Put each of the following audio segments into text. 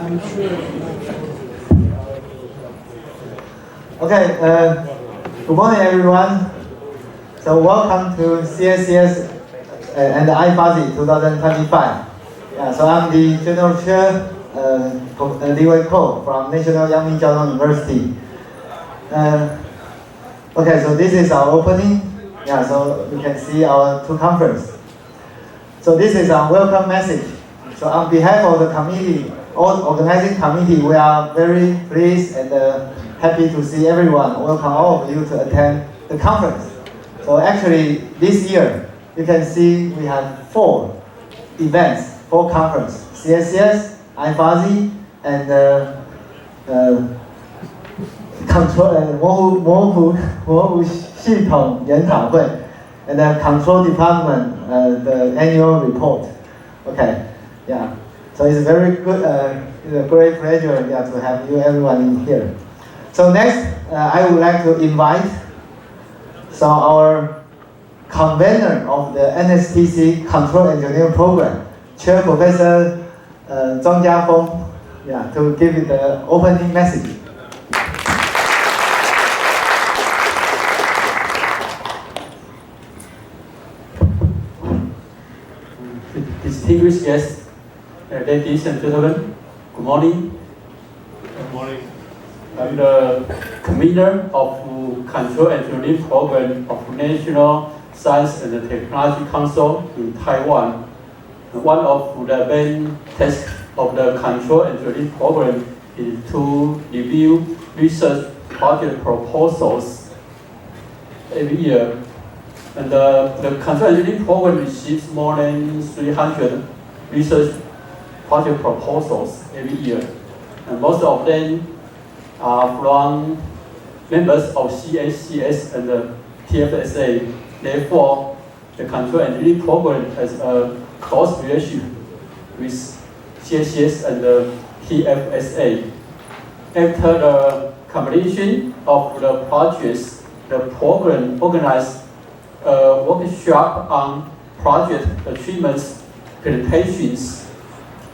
Okay, good morning everyone. So welcome to CSCS and iFuzzy 2025. So I'm the General Chair, Li Wei-Ko from National Yangming Jiaotong University. Okay, so this is our opening. So you can see our two conferences. So this is our welcome message. So on behalf of the committee, all organizing committee, we are very pleased and happy to see everyone. Welcome all of you to attend the conference. So actually, this year, you can see we have 4 events, 4 conferences: CSCS, iFuzzy, and模糊系统研讨会, and the control department, the annual report. Okay, yeah. So it's very good, it's a great pleasure to have you everyone in here. So next, I would like to invite our convener of the NSTC Control Engineering Program, Chair Professor Zhang Jiafeng, to give you the opening message. Distinguished guests, ladies and gentlemen, good morning. Good morning. I'm the convener of Control Engineering Program of National Science and Technology Council in Taiwan. One of the main tasks of the Control Engineering Program is to review research project proposals every year. And the Control Engineering Program receives more than 300 research project proposals every year. And most of them are from members of CSCS and the TFSA. Therefore, the Control Engineering Program has a close relationship with CSCS and the TFSA. After the completion of the projects, the program organized a workshop on project achievements presentations.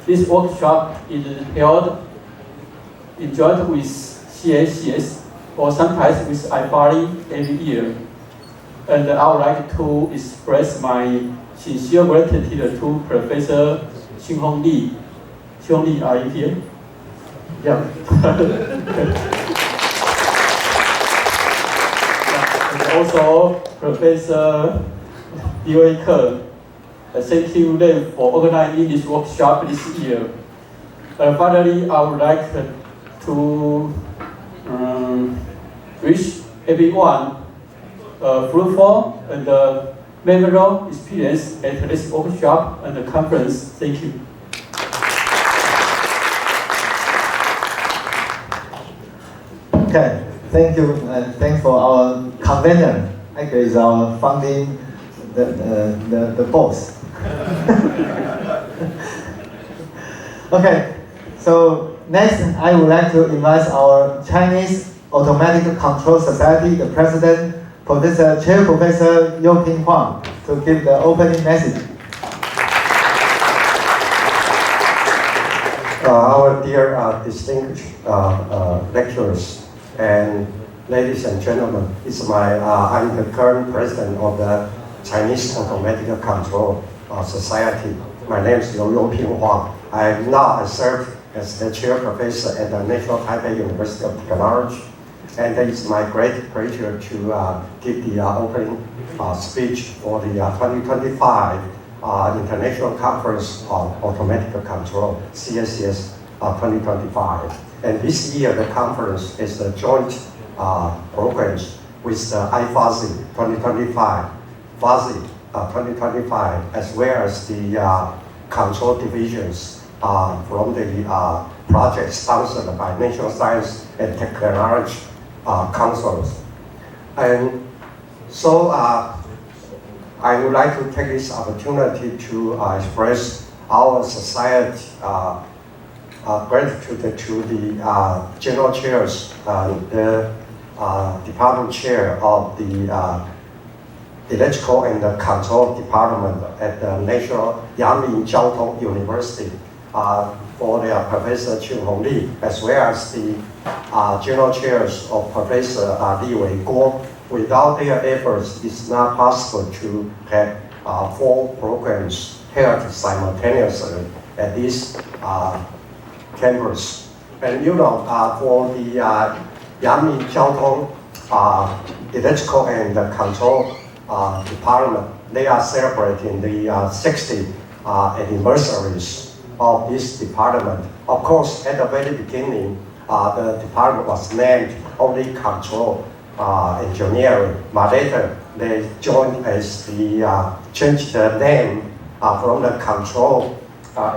This workshop is held in joint with CSCS or sometimes with iFuzzy every year. And I would like to express my sincere gratitude to Professor Xinhong Li. Xinhong Li, are you here? Yeah. And also Professor Li Wei-Ko. Thank you them for organizing this workshop this year. Finally, I would like to wish everyone a fruitful and memorable experience at this workshop and the conference. Thank you. Okay, thank you. Thanks for our convener. Actually, is our founding the boss. Okay, so next I would like to invite our Chinese Automatic Control Society, the president, Chair Professor Youping Huang, to give the opening message. Our dear distinguished lecturers and ladies and gentlemen, I'm the current president of the Chinese Automatic Control Society. My name is Youping Huang. I serve as the chair professor at the National Taipei University of Technology, and it's my great pleasure to give the opening speech for the 2025 International Conference on Automatic Control, CSCS 2025. And this year, the conference is a joint program with the iFuzzy 2025, Fuzzy 2025, as well as the control divisions from the project sponsored by National Science and Technology Councils. And so I would like to take this opportunity to express our society gratitude to the general chairs, the department chair of the Electrical and Control Department at the National Yangming Jiaotong University for their Professor Chu Hong Li, as well as the general chairs of Professor Li Wei Guo. Without their efforts, it's not possible to have 4 programs held simultaneously at this campus. And you know, for the Yangmi Jiaotong Electrical and Control Department, they are celebrating the 60th anniversaries of this department. Of course, at the very beginning, the department was named only Control Engineering, but later they joined as changed the name from the Control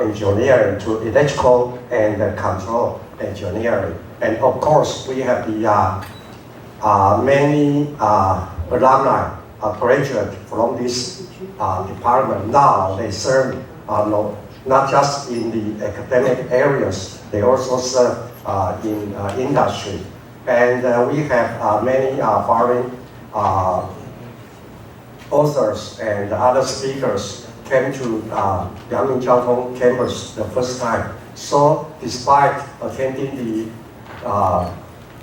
Engineering to Electrical and Control Engineering. And of course, we have the many alumni graduate from this department. Now they serve not just in the academic areas, they also serve in industry. And we have many foreign authors and other speakers came to Yangmi Jiaotong campus the first time. So despite attending the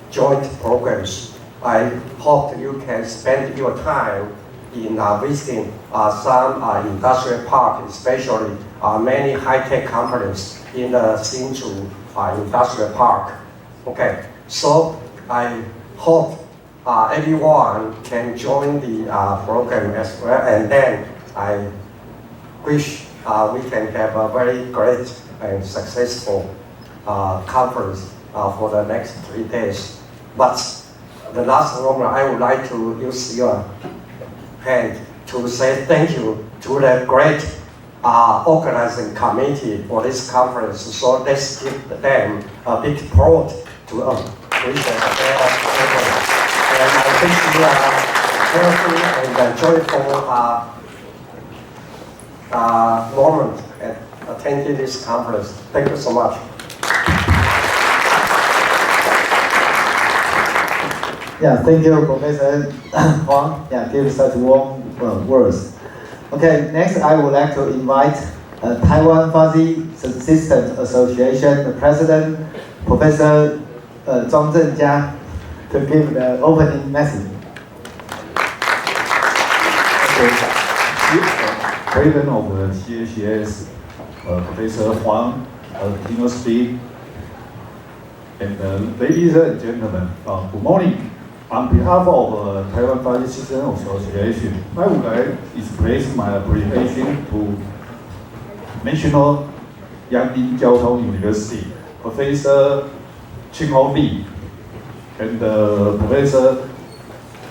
joint programs, I hope you can spend your time in visiting some industrial park, especially many high-tech companies in the Hsinchu industrial park. Okay, so I hope everyone can join the program as well, and then I wish we can have a very great and successful conference for the next 3 days. But the last moment, I would like to use your hand to say thank you to the great organizing committee for this conference. So let's give them a big applause to appreciate their efforts. And I think we are careful and joyful moment at attending this conference. Thank you so much. Yeah, thank you, Professor Huang. Yeah, give such warm words. Okay, next I would like to invite Taiwan Fuzzy Systems Association, the President, Professor Zhang Zhenjia, to give the opening message. President of the CACS, Professor Huang, keynote speak, and ladies and gentlemen, good morning. On behalf of Taiwan Fuzzy Systems Association, I would like to express my appreciation to National Yangmi Jiaotong University, Professor Hong Li, and Professor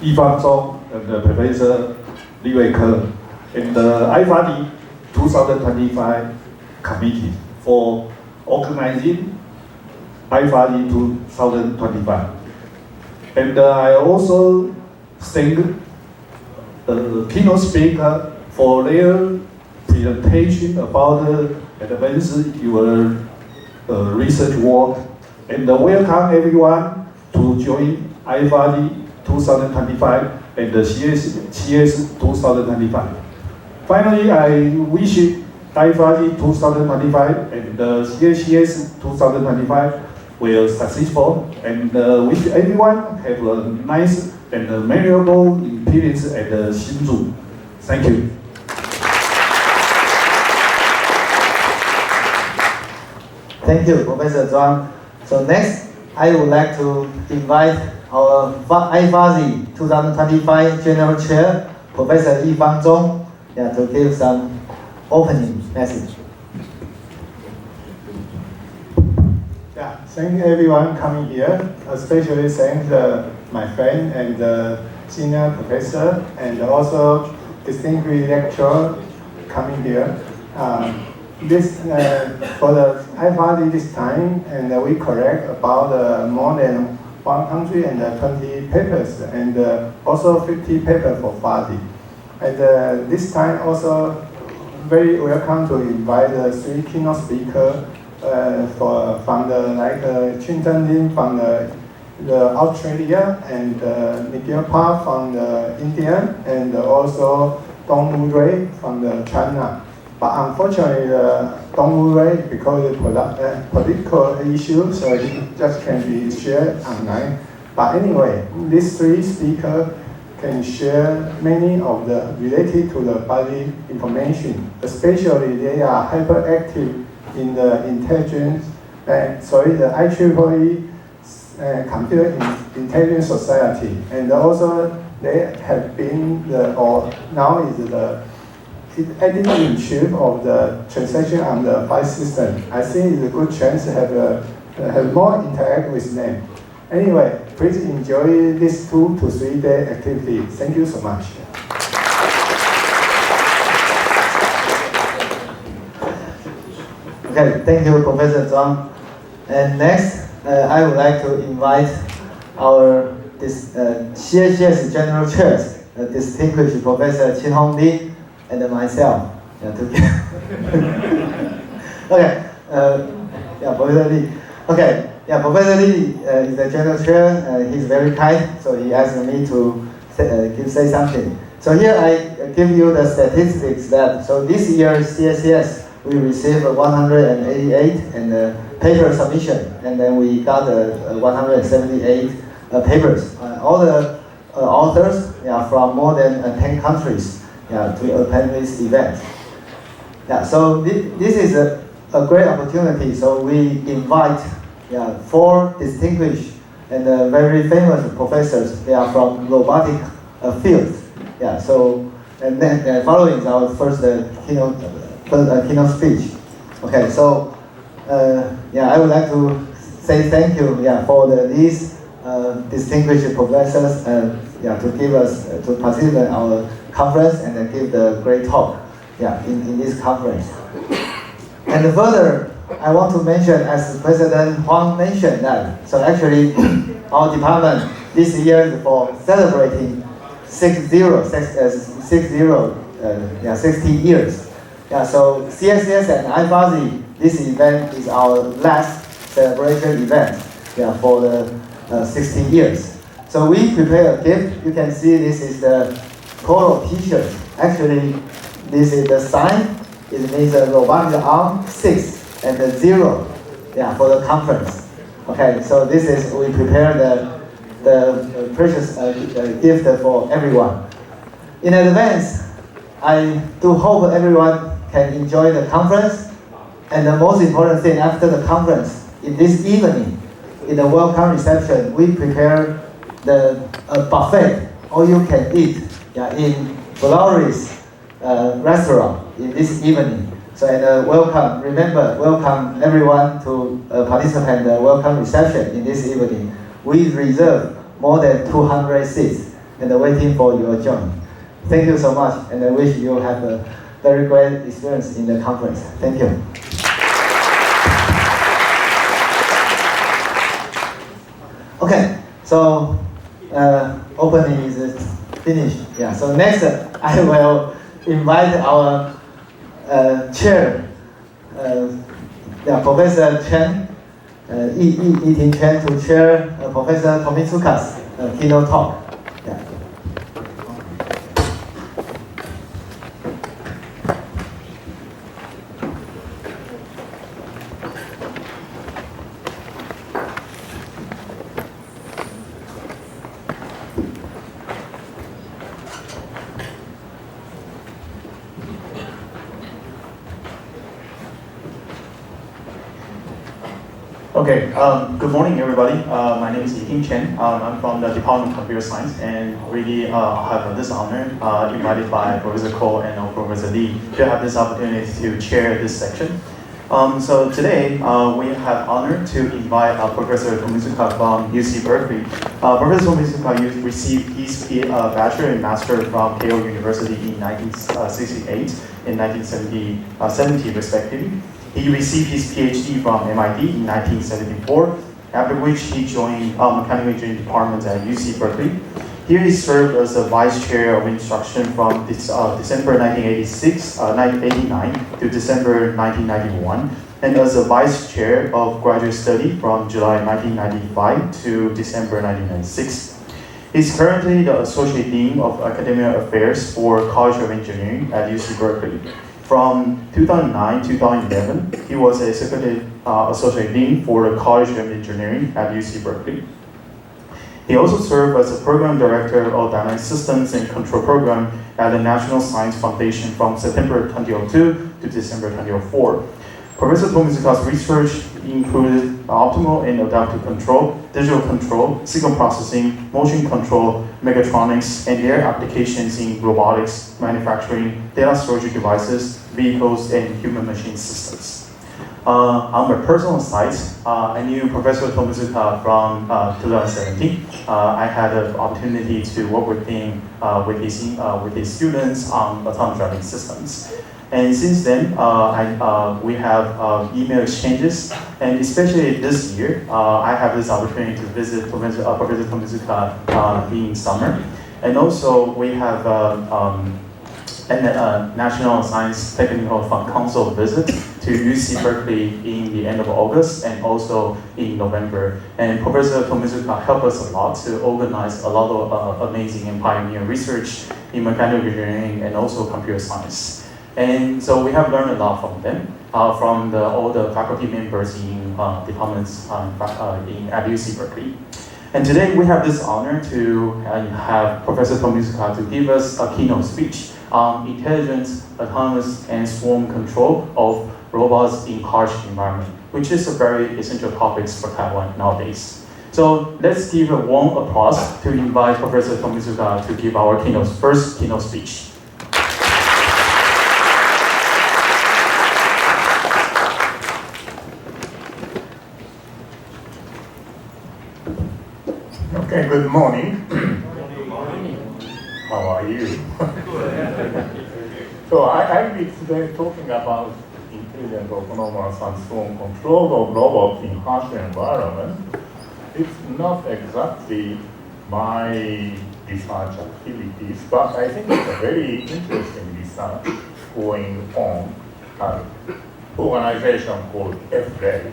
Yifang Zhong, and Professor Li Weike, and the IFAD 2025 committee for organizing IFAD 2025. And I also thank the keynote speaker for their presentation about advance your research work, and welcome everyone to join IFAD 2025 and the CS 2025. Finally, I wish IFAD 2025 and the CS 2025 will successful, and wish everyone have a nice and memorable experience at Hsinchu. Thank you. Thank you, Professor Zhuang. So next, I would like to invite our IFAD 2025 General Chair, Professor Yifang Zhong, to give some opening message. Yeah, thank everyone coming here, especially thank my friend and the senior professor and also distinguished lecturer coming here. This for the IFAD this time, and we collect about more than 120 papers and also 50 papers for FADI. And this time also very welcome to invite the 3 keynote speakers from the Chun Zhen Lin from the Australia, and Miguel Pa from the India, and also Dong Wu Rui from the China. But unfortunately, don't worry because of political issue, so it just can be shared online. But anyway, these three speakers can share many of the related to the body information, especially they are hyperactive in the intelligence, the IEEE Computer Intelligence Society, and also they have been or now is the editor-in-chief of the transaction on the file system. I think it's a good chance to have more interact with them. Anyway, please enjoy this 2 to 3 day activity. Thank you so much. Okay, thank you, Professor Zhuang. And next, I would like to invite our CSCS General Chairs, distinguished Professor Chin Hong Lee, and myself. Okay, Professor Lee. Okay, Professor Lee is the General Chair. He's very kind, so he asked me to say something. So here I give you the statistics that, so this year CSCS, we received 188 and paper submission, and then we got 178 papers. All the authors from more than 10 countries to attend this event. So this is a great opportunity. So we invite 4 distinguished and very famous professors. They are from robotic field. So and then following our first keynote speech. Okay, so I would like to say thank you for these distinguished professors to give us to participate in our conference and give the great talk in this conference. And further, I want to mention, as President Huang mentioned, that so actually our department this year is for celebrating 60 years. So CSCS and iFuzzy, this event is our last celebration event for the 16 years. So we prepare a gift. You can see this is the polo t-shirt. Actually, this is the sign. It means a robotic arm 6 and a 0 for the conference. Okay, so this is, we prepare the precious gift for everyone. In advance, I do hope everyone can enjoy the conference. And the most important thing, after the conference, in this evening, in the welcome reception, we prepare the buffet, all you can eat, in Flores restaurant in this evening. So welcome, remember, welcome everyone to participate in the welcome reception in this evening. We reserve more than 200 seats and waiting for your join. Thank you so much, and I wish you have a very great experience in the conference. Thank you. Okay, so opening is finished. So next I will invite our chair, Professor Chen, Yi-Ting Chen, to chair Professor Tomizuka's keynote talk. Okay, good morning everybody. My name is Yi-Ting Chen. I'm from the Department of Computer Science, and really have this honor, invited by Professor Ko and Professor Lee, to have this opportunity to chair this section. So today, we have honor to invite Professor Tomizuka from UC Berkeley. Professor Tomizuka received his bachelor and master from Keio University in 1968 and 1970 respectively. He received his PhD from MIT in 1974, after which he joined mechanical engineering department at UC Berkeley. Here he served as the vice chair of instruction from December 1989 to December 1991, and as the vice chair of graduate study from July 1995 to December 1996. He's currently the associate dean of academic affairs for College of Engineering at UC Berkeley. From 2009-2011, he was a Executive Associate Dean for the College of Engineering at UC Berkeley. He also served as a Program Director of Dynamic Systems and Control Program at the National Science Foundation from September 2002 to December 2004. Professor Tomizuka's research included optimal and adaptive control, digital control, signal processing, motion control, mechatronics, and their applications in robotics, manufacturing, data storage devices, vehicles, and human-machine systems. On my personal side, I knew Professor Tomizuka from 2017. I had the opportunity to work with him, with his students on autonomous driving systems. And since then, we have email exchanges, and especially this year, I have this opportunity to visit Professor Tomizuka in summer. And also, we have a National Science Technical Fund Council visit to UC Berkeley in the end of August and also in November. And Professor Tomizuka helped us a lot to organize a lot of amazing and pioneering research in mechanical engineering and also computer science. And so we have learned a lot from them, from all the faculty members in departments at UC Berkeley. And today we have this honor to have Professor Tomizuka to give us a keynote speech on intelligent, autonomous, and swarm control of robots in harsh environment, which is a very essential topic for Taiwan nowadays. So let's give a warm applause to invite Professor Tomizuka to give our first keynote speech. Okay, good morning. How are you? So I'll be today talking about intelligent, autonomous, and swarm control of robots in harsh environment. It's not exactly my research activities, but I think it's a very interesting research going on at an organization called FREI,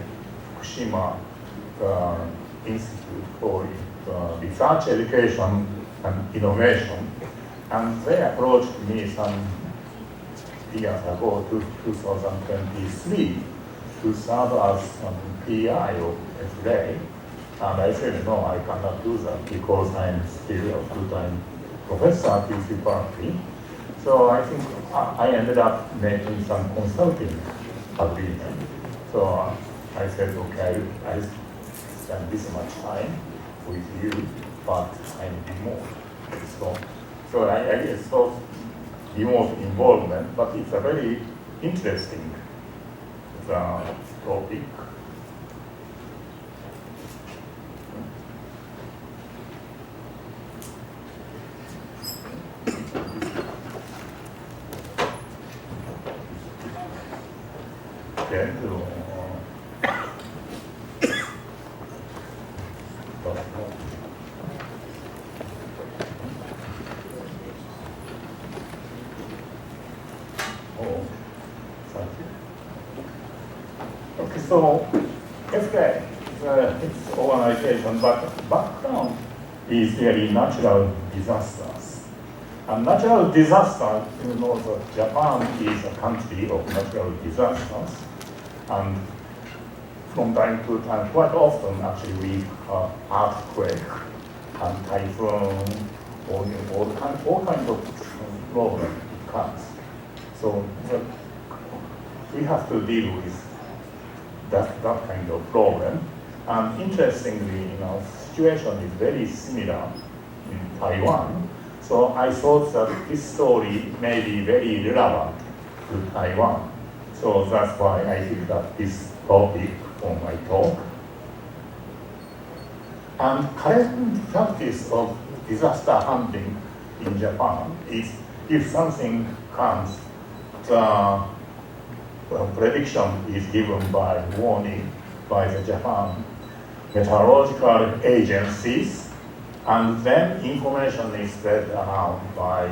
Fukushima Institute for Research, Education, and Innovation. And they approached me some years ago, to 2023, to serve as PI of FREI. And I said, no, I cannot do that because I'm still a full-time professor at UC Berkeley. So I think I ended up making some consulting agreement. So I said, okay, I spend this much time with you, but I'm remote. So I thought remote involvement, but it's a very interesting topic. Okay, so FREI, it's organization, but background is really natural disasters. And natural disaster, you know that Japan is a country of natural disasters. And from time to time, quite often actually we have earthquake and typhoon, all kinds of problems comes. So we have to deal with that kind of problem. And interestingly, situation is very similar in Taiwan. So I thought that this story may be very relevant to Taiwan. So that's why I picked up this topic for my talk. And current practice of disaster handling in Japan is if something comes, the prediction is given by warning by the Japan meteorological agencies, and then information is spread around by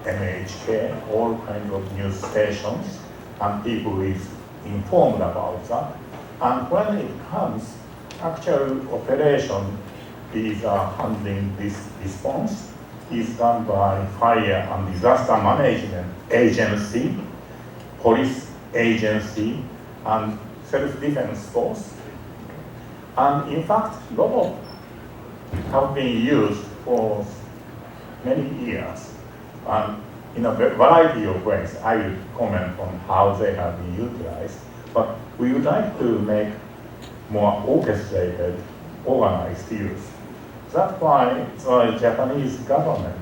NHK, all kinds of news stations, and people is informed about that. And when it comes, actual operation is handling this response, is done by Fire and Disaster Management Agency, Police Agency, and Self-Defense Force. And in fact, robots have been used for many years. And in a variety of ways, I will comment on how they have been utilized. But we would like to make more orchestrated, organized use. That's why the Japanese government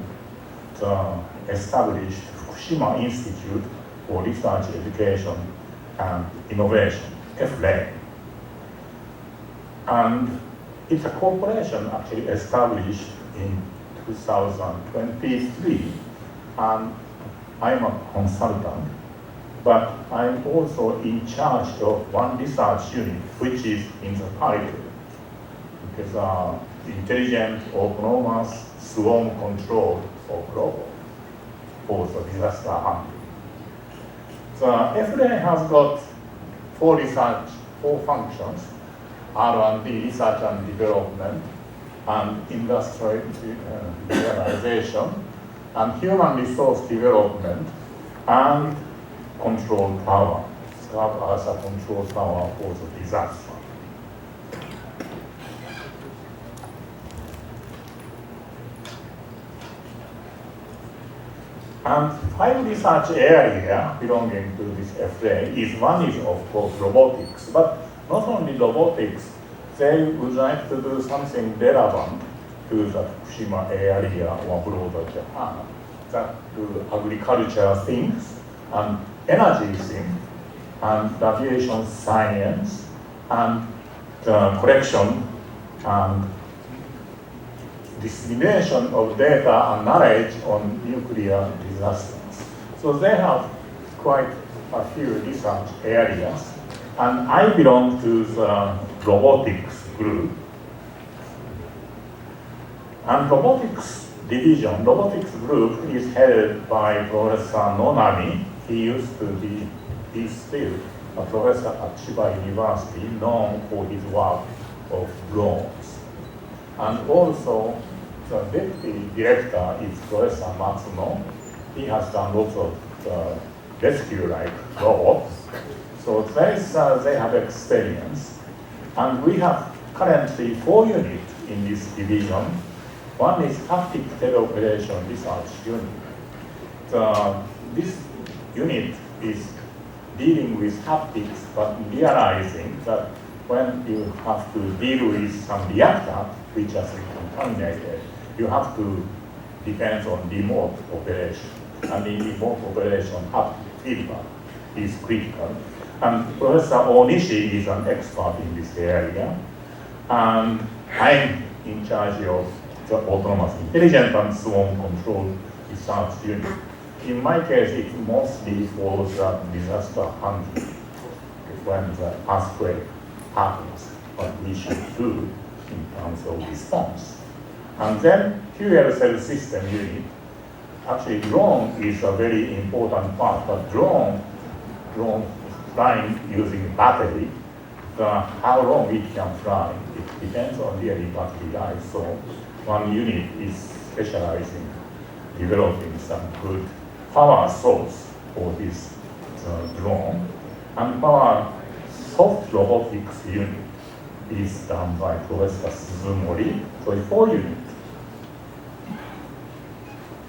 established Fukushima Institute for Research, Education, and Innovation, FREI. And it's a corporation actually established in 2023, and I'm a consultant, but I'm also in charge of one research unit, which is in the title, because intelligent, autonomous, swarm control of robots for the disaster handling. The FREI has got four functions: R&D, research and development, and industrial realization, and human resource development, and control tower, serve as a control tower for the disaster. And 5 research areas belonging to this FREI is one is of course robotics, but not only robotics, they would like to do something relevant to the Fukushima area or broader Japan, that do agriculture things, and energy things, and aviation science, and the collection and dissemination of data and knowledge on nuclear disasters. So they have quite a few research areas, and I belong to the robotics group. And robotics division, robotics group is headed by Professor Nonami. He used to be, he's still a professor at Chiba University, known for his work of drones. And also, the deputy director is Professor Matsuno. He has done lots of rescue-like robots. So they have experience. And we have currently 4 units in this division. One is haptic teleoperation research unit. This unit is dealing with haptics, but realizing that when you have to deal with some reactor which has been contaminated, you have to depend on remote operation. And in remote operation, haptic feedback is critical. And Professor Onishi is an expert in this area. And I'm in charge of the autonomous intelligent and swarm control research unit. In my case, it's mostly for the disaster handling, when the earthquake happens, what we should do in terms of response. And then fuel cell system unit. Actually, drone is a very important part, but drone flying using battery, how long it can fly, it depends on really battery life. So one unit is specializing, developing some good power source for this drone. And our soft robotics unit is done by Professor Suzumori, so it's 4 units.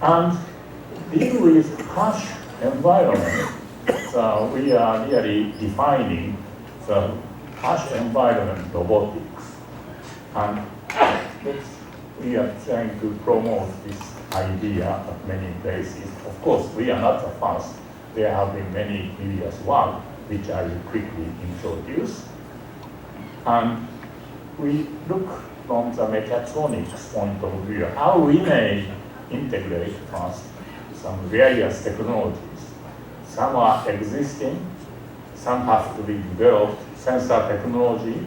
And deal with harsh environment, we are really defining the harsh environment robotics. And we are trying to promote this idea at many places. Of course, we are not the first. There have been many previous work, which I will quickly introduce. And we look from the mechatronics point of view, how we may integrate first some various technologies. Some are existing, some have to be developed, sensor technology,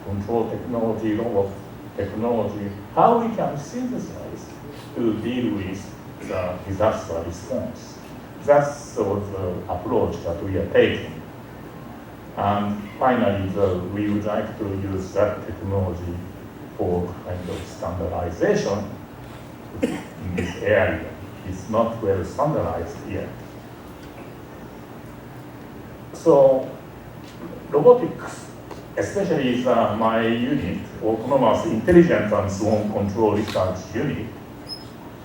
control technology, robot technology, how we can synthesize to deal with the disaster response. That's sort of the approach that we are taking. And finally, we would like to use that technology for kind of standardization in this area. It's not well standardized yet. So robotics, especially my unit, Autonomous Intelligent and Zone Control Research Unit,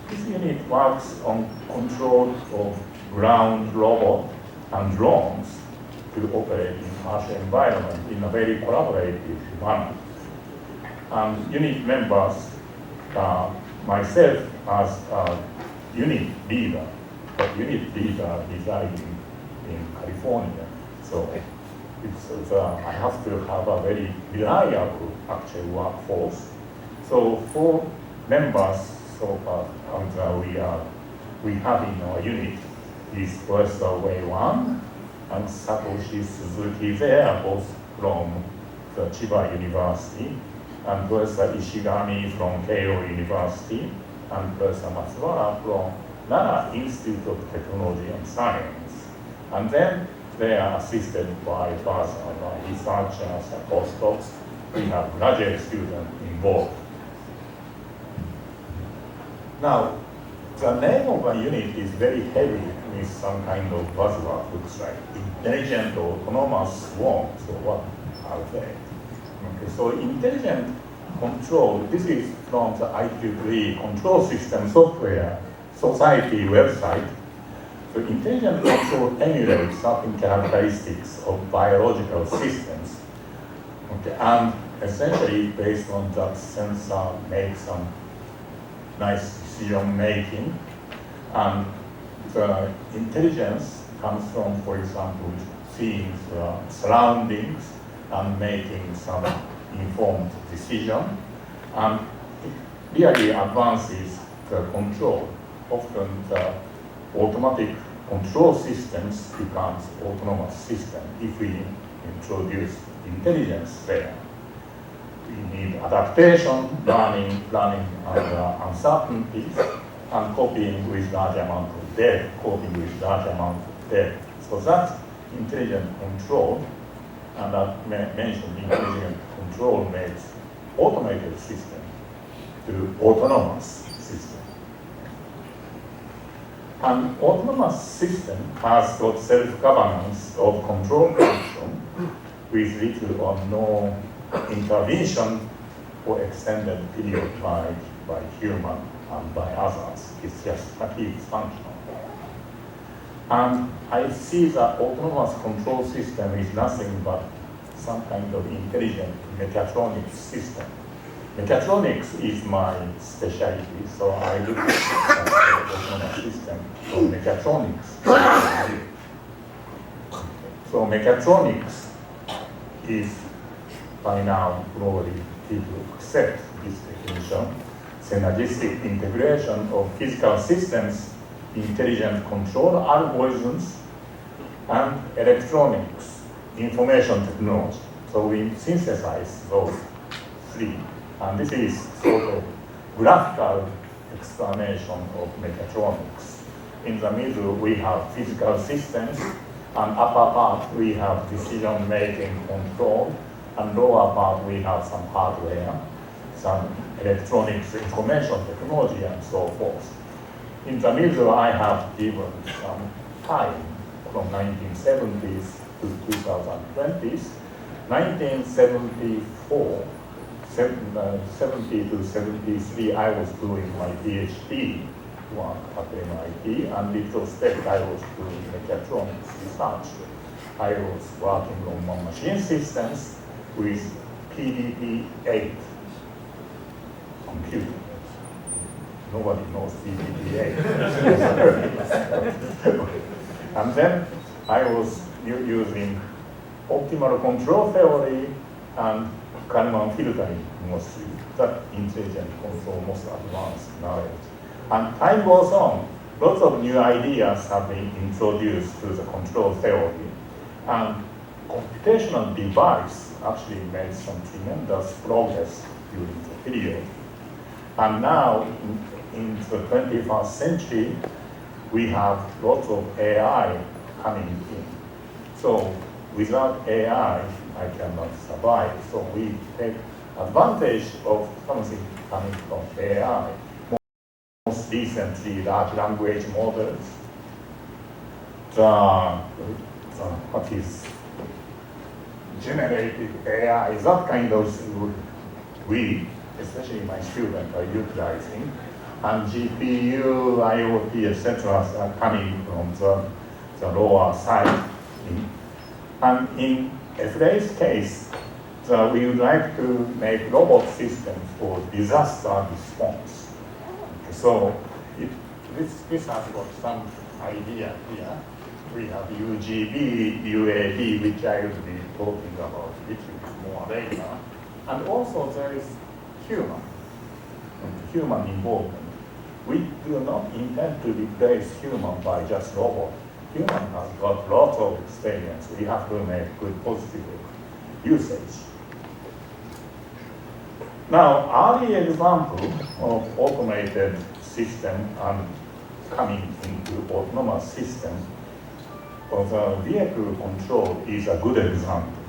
this unit works on control of ground robot and drones to operate in harsh environment in a very collaborative manner. And unit members, myself as a unit leader, but unit leader residing in California. So I have to have a very reliable actual workforce. So 4 members so far we have in our unit is Professor Wei Wang and Satoshi Suzuki. They are both from the Chiba University, and Professor Ishigami from Keio University, and Professor Matsuwara from Nara Institute of Technology and Science. And then they are assisted by researchers and postdocs. We have graduate students involved. Now, the name of a unit is very heavy with some kind of buzzword, looks like intelligent or autonomous swarm. So what are they? Okay, so intelligent control, this is from the IEEE Control System Software Society website. So intelligent control emulates certain characteristics of biological systems. Okay, and essentially based on that sensor makes some nice decision making. And the intelligence comes from, for example, seeing the surroundings and making some informed decision. And it really advances the control. Often the automatic control systems becomes autonomous system if we introduce intelligence there. We need adaptation, learning under uncertainties, and coping with large amount of data, So that's intelligent control, and that mentioned intelligent control makes automated system to autonomous system. An autonomous system has got self-governance of control function with little or no intervention for extended period by human and by others. It's just keeps functional. And I see that autonomous control system is nothing but some kind of intelligent mechatronics system. Mechatronics is my specialty, so I look at the autonomous system from mechatronics. So mechatronics is by now globally people accept this definition. Synergistic integration of physical systems, intelligent control algorithms, and electronics, information technology. So we synthesize those 3. And this is sort of graphical explanation of mechatronics. In the middle, we have physical systems, and upper part, we have decision-making control, and lower part, we have some hardware, some electronics, information technology, and so forth. In the middle, I have given some time from 1970s to 2020s. 1974, 70 to 73, I was doing my PhD work at MIT, and retrospect, I was doing mechatronics research. I was working on machine systems with PDP-8 computer. Nobody knows PDP-8. And then I was using optimal control theory and Kalman filtering mostly, that intelligent control, most advanced knowledge. And time goes on, lots of new ideas have been introduced to the control theory, and computational device actually made some tremendous progress during the period. And now, in the 21st century, we have lots of AI coming in. So without AI, I cannot survive. So we take advantage of something coming from AI. recently large language models, what is generated AI, that kind of thing we, especially my students, are utilizing. And GPU, IoT, etc. are coming from the lower side. And in FDA's case, we would like to make robot systems for disaster response. So this has got some idea here. We have UGV, UAV, which I will be talking about a little bit more later. And also there is human involvement. We do not intend to replace human by just robot. Human has got lots of experience. We have to make good positive usage. Now, early example of automated system and coming into autonomous system of the vehicle control is a good example.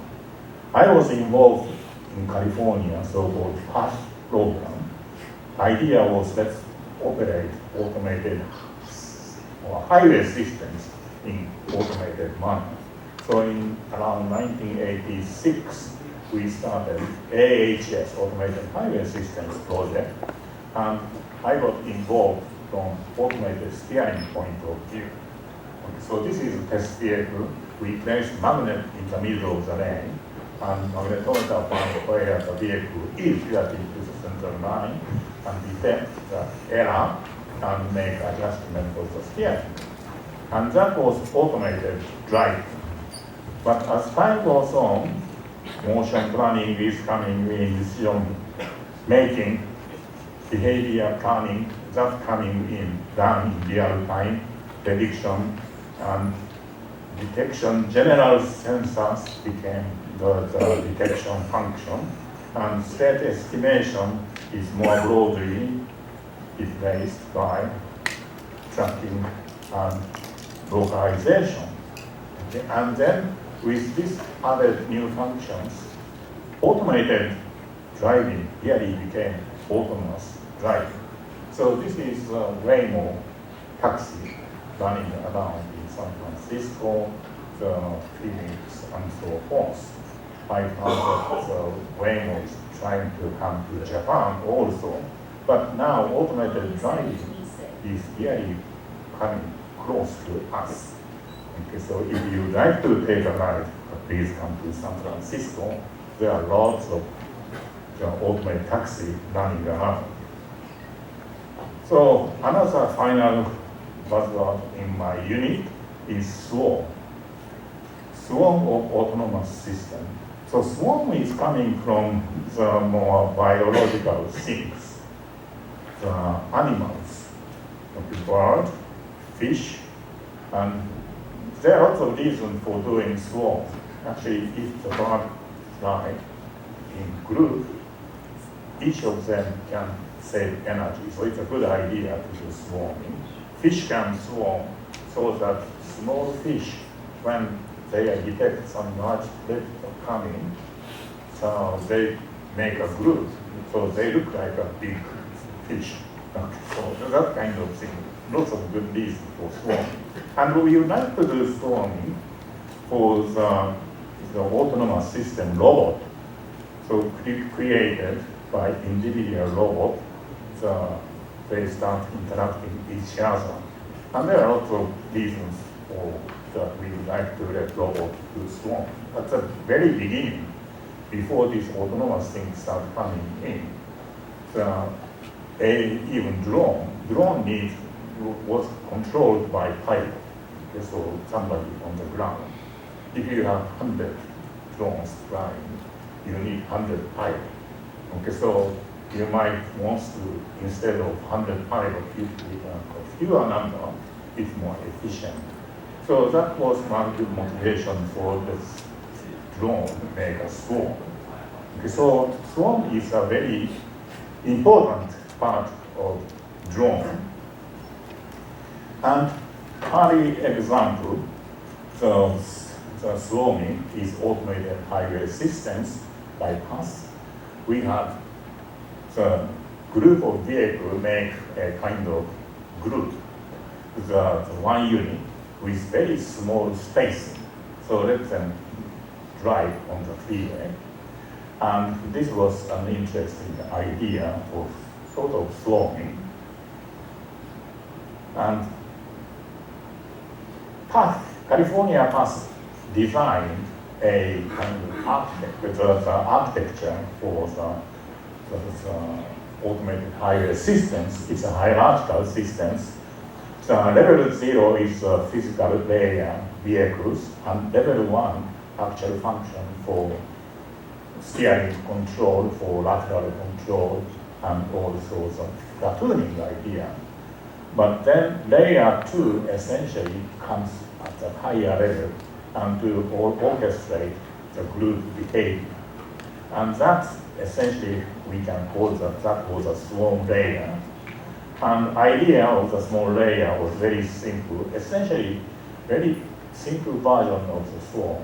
I was involved in California, so-called PASH program. Idea was let's operate automated or highway systems in automated manner. So in around 1986, we started AHS, Automated Highway Systems project, and I got involved from automated steering point of view. So this is a test vehicle. We place magnet in the middle of the lane, and magnetometer point where the vehicle is relative to the central line, and detect the error and make adjustment of the steering. And that was automated driving. But as time goes on, motion planning is coming in, decision making, behavior planning, that coming in, done in real time, prediction, and detection. General sensors became the detection function, and state estimation is more broadly replaced by tracking and localization. Okay? And then with these other new functions, automated driving really became autonomous driving. So this is Waymo taxi running around in San Francisco, the Phoenix, and so forth. I found that Waymo is trying to come to Japan also, but now automated driving is really coming close to us. Okay, so if you like to take a ride, please come to San Francisco. There are lots of automated taxi running around. So another final buzzword in my unit is swarm. Swarm of autonomous system. So swarm is coming from the more biological things, the animals, okay, bird, fish, and there are lots of reasons for doing swarm. Actually, if the bird fly in group, each of them can save energy. So it's a good idea to do swarming. Fish can swarm so that small fish, when they detect some large predator coming, so they make a group. So they look like a big fish. So that kind of thing. Lots of good reasons for swarming. And we would like to do swarming for the autonomous system robot. So created by individual robot, they start interacting with each other. And there are lots of reasons for that we would like to let robots do swarm. At the very beginning, before these autonomous things start coming in, even drone was controlled by pilot. Okay, so somebody on the ground. If you have 100 drones flying, you need 100 pilots. Okay, so you might want to, instead of 100 pilots, a fewer number, it's more efficient. So that was one good motivation for this drone to make a swarm. Okay, so swarm is a very important part of drone. And early example, the swarming is automated highway systems bypass. We have the group of vehicles make a kind of group, the one unit with very small spacing. So let them drive on the freeway. And this was an interesting idea of sort of swarming. And California Path designed a kind of architecture for the automated highway systems. It's a hierarchical systems. So level 0 is physical layer vehicles, and level 1 actual function for steering control, for lateral control, and also the platooning idea. But then layer 2 essentially comes at a higher level and to orchestrate the group behavior. And that essentially we can call that was a swarm layer. And idea of the small layer was very simple, essentially very simple version of the swarm.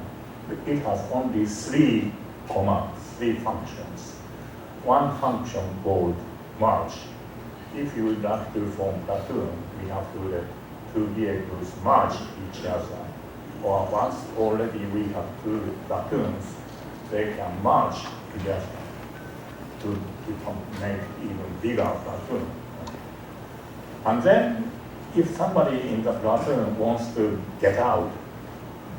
It has only 3 commands, 3 functions. One function called merge. If you would like to form platoon, we have to let 2 vehicles merge each other. Or once already we have 2 platoons, they can merge together to make even bigger platoon. And then, if somebody in the platoon wants to get out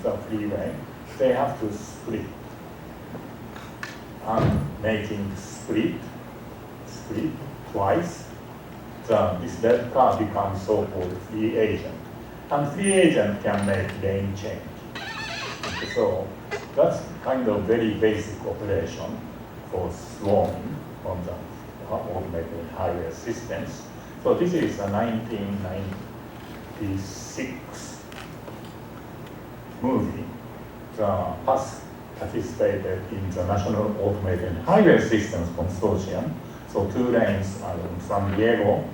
the freeway, they have to split. And making split twice, this red car becomes so-called free agent. And free agent can make lane change. So that's kind of very basic operation for swarming on the automated highway systems. So this is a 1996 movie. The PAS participated in the National Automated Highway Systems Consortium. So 2 lanes are in San Diego.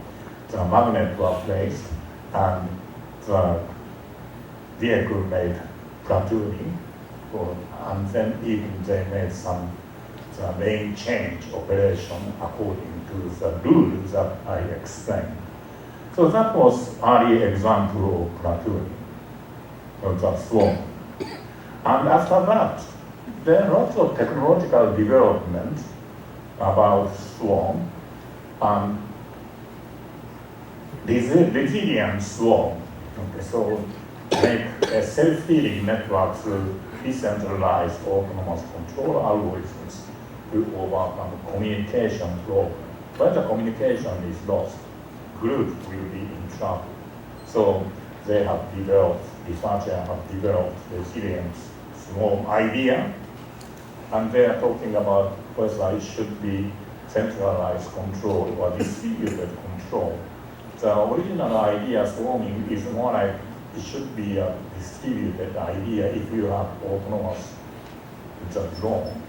The magnet were placed, and the vehicle made platooning, and then even they made some lane change operation according to the rules that I explained. So that was early example of platooning, of the swarm. And after that, there are lots of technological development about swarm and resilient swarm. Okay, so make a self-healing network through decentralized autonomous control algorithms to overcome communication problem. When the communication is lost, group will be in trouble. So they have developed, researchers have developed resilient swarm idea, and they are talking about whether it should be centralized control or distributed control. The original idea swarming is more like it should be a distributed idea if you have autonomous drone.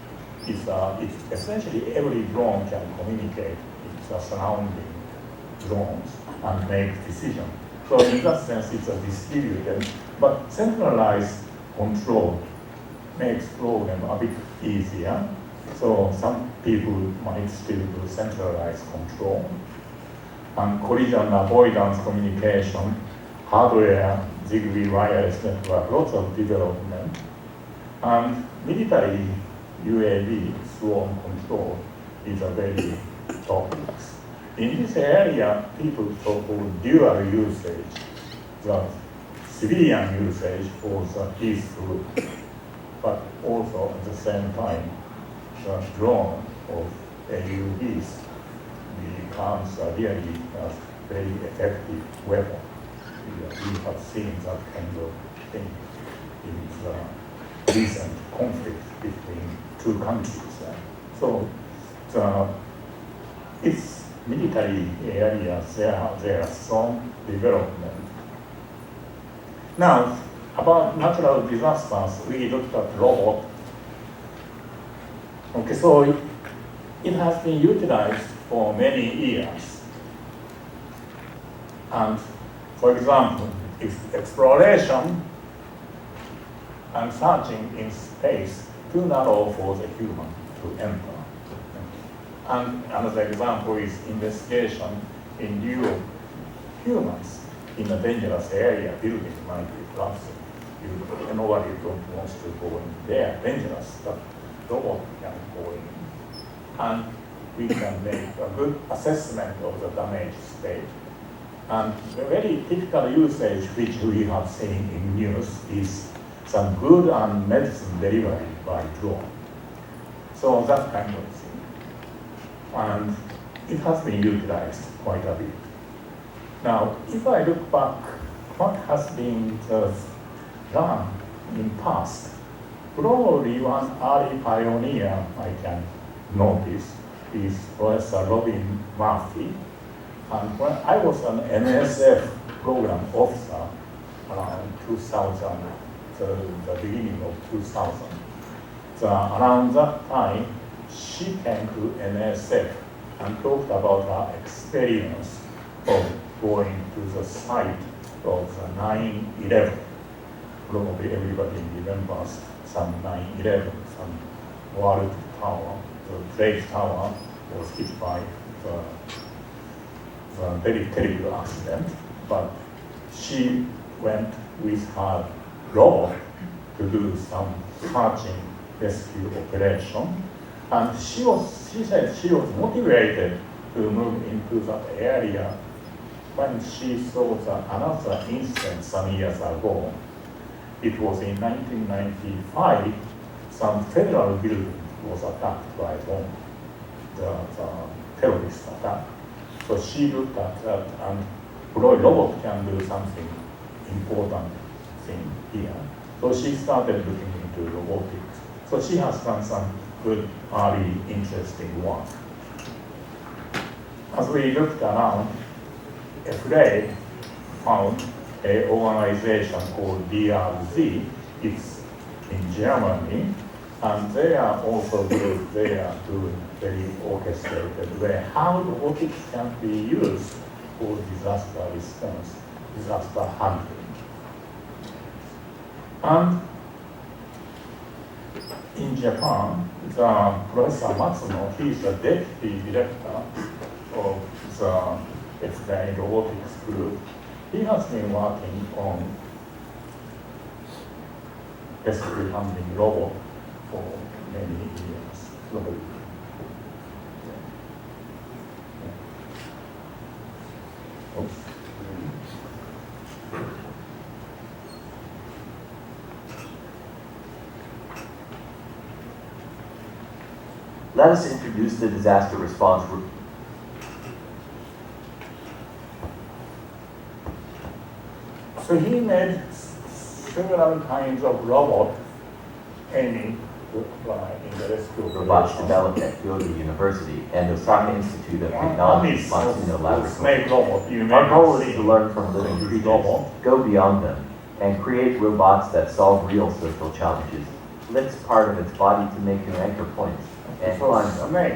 It's essentially every drone can communicate with the surrounding drones and make decisions. So in that sense, it's a distributed, but centralized control makes problem a bit easier. So some people might still do centralized control. And collision avoidance communication, hardware, Zigbee wireless network, lots of development. And military UAV swarm control is a very topic. In this area, people so-called dual usage, the civilian usage for the peaceful, but also at the same time, the drone of AUVs becomes a really very effective weapon. We have seen that kind of thing in the recent conflict between 2 countries. So it's military areas, there are strong development. Now, about natural disasters, we looked at robot. Okay, so it has been utilized for many years. And for example, exploration and searching in space too narrow for the human to enter. And another example is investigation in Europe humans in a dangerous area building might be collapsing. Nobody wants to go in there, dangerous, but robot can go in. And we can make a good assessment of the damage state. And the very typical usage which we have seen in news is some good and medicine delivery by drone. So that kind of thing. And it has been utilized quite a bit. Now, if I look back, what has been done in past, probably one early pioneer I can notice is Professor Robin Murphy. And when I was an NSF program officer around 2000, the beginning of 2000, around that time, she came to NSF and talked about her experience of going to the site of the 9/11. Probably everybody remembers some 9/11, some World Tower, the Trade Tower was hit by the very terrible accident, but she went with her robot to do some searching rescue operation, and she said she was motivated to move into that area when she saw another incident some years ago. It was in 1995, some federal building was attacked by bomb, the terrorist attack. So she looked at that and robot can do something important thing here. So she started looking into robotics. So she has done some good early interesting work. As we looked around, FRA found an organization called DRZ. It's in Germany, and they are also good. They are doing very orchestrated way how robotics can be used for disaster response, disaster handling. And in Japan, the Professor Matsuno, he is the deputy director of the FRA robotics group. He has been working on rescue handling robot for many years globally. Oops. Let us introduce the disaster response group. So he made several kinds of robot aiming to apply in the rescue Robots operation. developed at Kyoto University and Osaka Institute of One Technology's is Matsuno Laboratory. snake robot. You may Our goal have is to seen learn from living this creatures, robot. go beyond them, and create robots that solve real social challenges. Lifts part of its body to make new anchor points and So climb them. snake.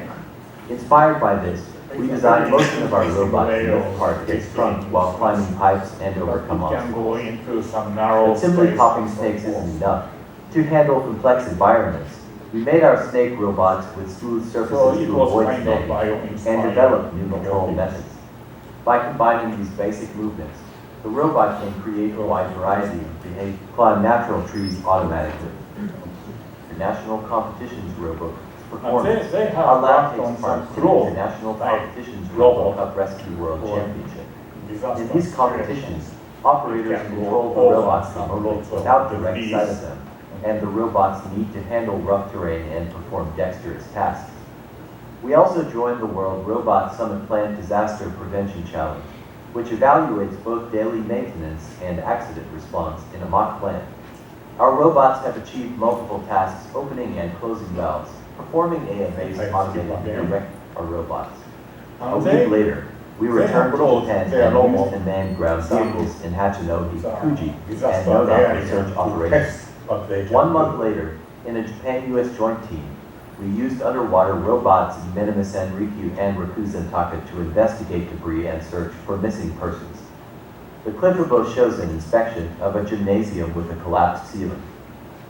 Inspired by this, we designed most of our robots to lift part of its trunk while climbing pipes and But overcome it can obstacles. go into some narrow But simply space popping and so snakes forth. isn't enough. To handle complex environments, we made our snake robots with smooth So surfaces it to was avoid kind of snagging bio-inspired. and developed new control robotics. methods. By combining these basic movements, the robot can create a wide variety of behavior, climb natural trees automatically. The National Competitions Robots Performance. They have Our lab worked on takes part some in the crawl International like Competitions robot Robocup Rescue World for Championship. disaster In these competitions, operators can control go the over robots some remotely lots of without direct debris. sight of them, and the robots need to handle rough terrain and perform dexterous tasks. We also joined the World Robot Summit Plant Disaster Prevention Challenge, which evaluates both daily maintenance and accident response in a mock plant. Our robots have achieved multiple tasks, opening and closing valves, performing AFA's automated direct our robots. A And week later, we they returned have to brought Japan their and robot used and manned ground some vehicles in Hachinohe, Fuji, and disaster Noda area for search to operations. test what they can 1 do. month later, in a Japan-US joint team, we used underwater robots in Minamisan Rikyu and Rakuzentaka to investigate debris and search for missing persons. The clip above shows an inspection of a gymnasium with a collapsed ceiling.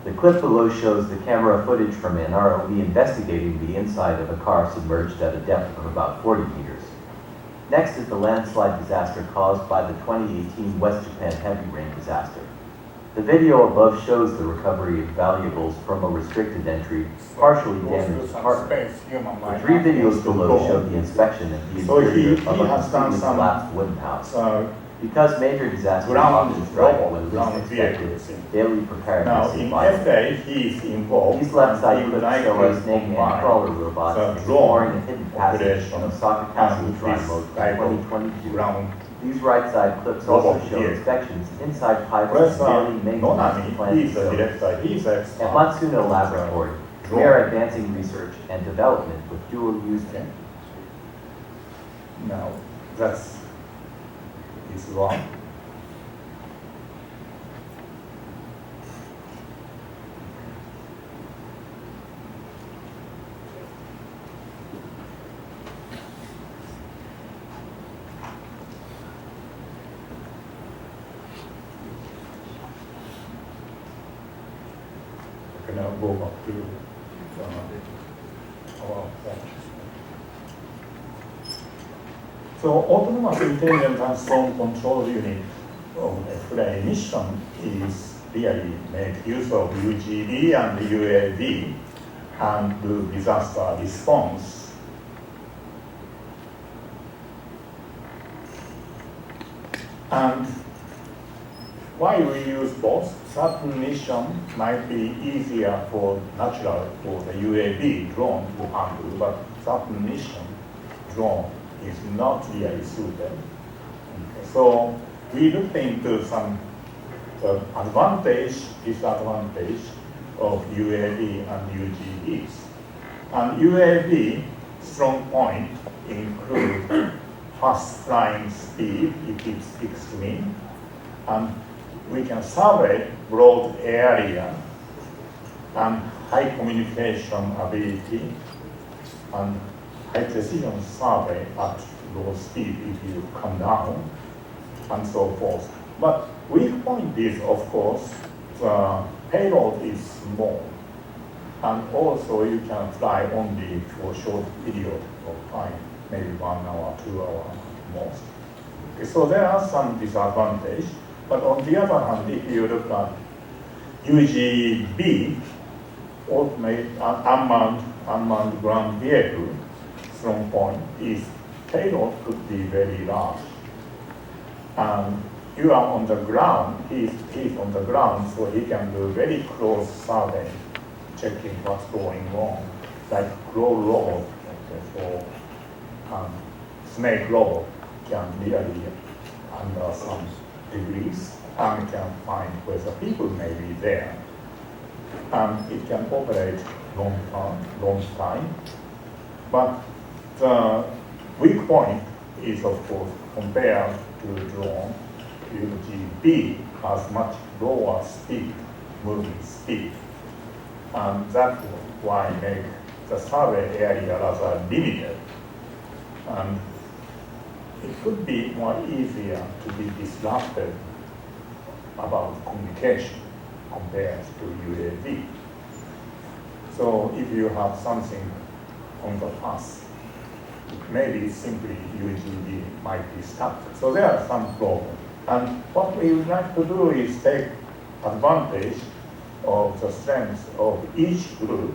The clip below shows the camera footage from an ROV investigating the inside of a car submerged at a depth of about 40 meters. Next is the landslide disaster caused by the 2018 West Japan heavy rain disaster. The video above shows the recovery of valuables from a restricted entry, partially damaged apartment. The 3 videos below show the inspection of the interior of a completely collapsed wooden house. Because major disasters often strike when least expected, daily preparedness is vital. These left-side clips show a snake and crawler robots exploring a hidden passage in Osaka Castle dry mode from 2022. These right-side clips also show inspections inside pilots and daily maintenance plant facilities. At Matsuno Laboratory, we are advancing research and development with dual-use technology. Now, that's is wrong. Okay, now go back to our point. So autonomous intelligent and storm control unit of FRA mission is really make use of UGV and UAV and do disaster response. And why we use both? Certain mission might be easier for natural for the UAV drone to handle, but certain mission drone is not really suited. Okay. So we looked into some advantage, disadvantage of UAV and UGVs. And UAV strong point include fast flying speed if it's extreme, and we can survey broad area and high communication ability and high precision survey at low speed if you come down, and so forth. But weak point is, of course, the payload is small, and also you can fly only for short period of time, maybe 1 hour, 2 hours most. Okay, so there are some disadvantages, but on the other hand, if you look at UGV, automated unmanned ground vehicle, strong point is payload could be very large. You are on the ground, he's on the ground, so he can do very close survey, checking what's going on, like crow robot, okay, for snake robot can really under some degrees and can find whether people may be there. It can operate long time. But the weak point is, of course, compared to drone, UGV has much lower speed, moving speed. And that's why make the survey area rather limited. And it could be more easier to be disrupted about communication compared to UAV. So if you have something on the path, maybe simply UGV might be stuck. So there are some problems. And what we would like to do is take advantage of the strengths of each group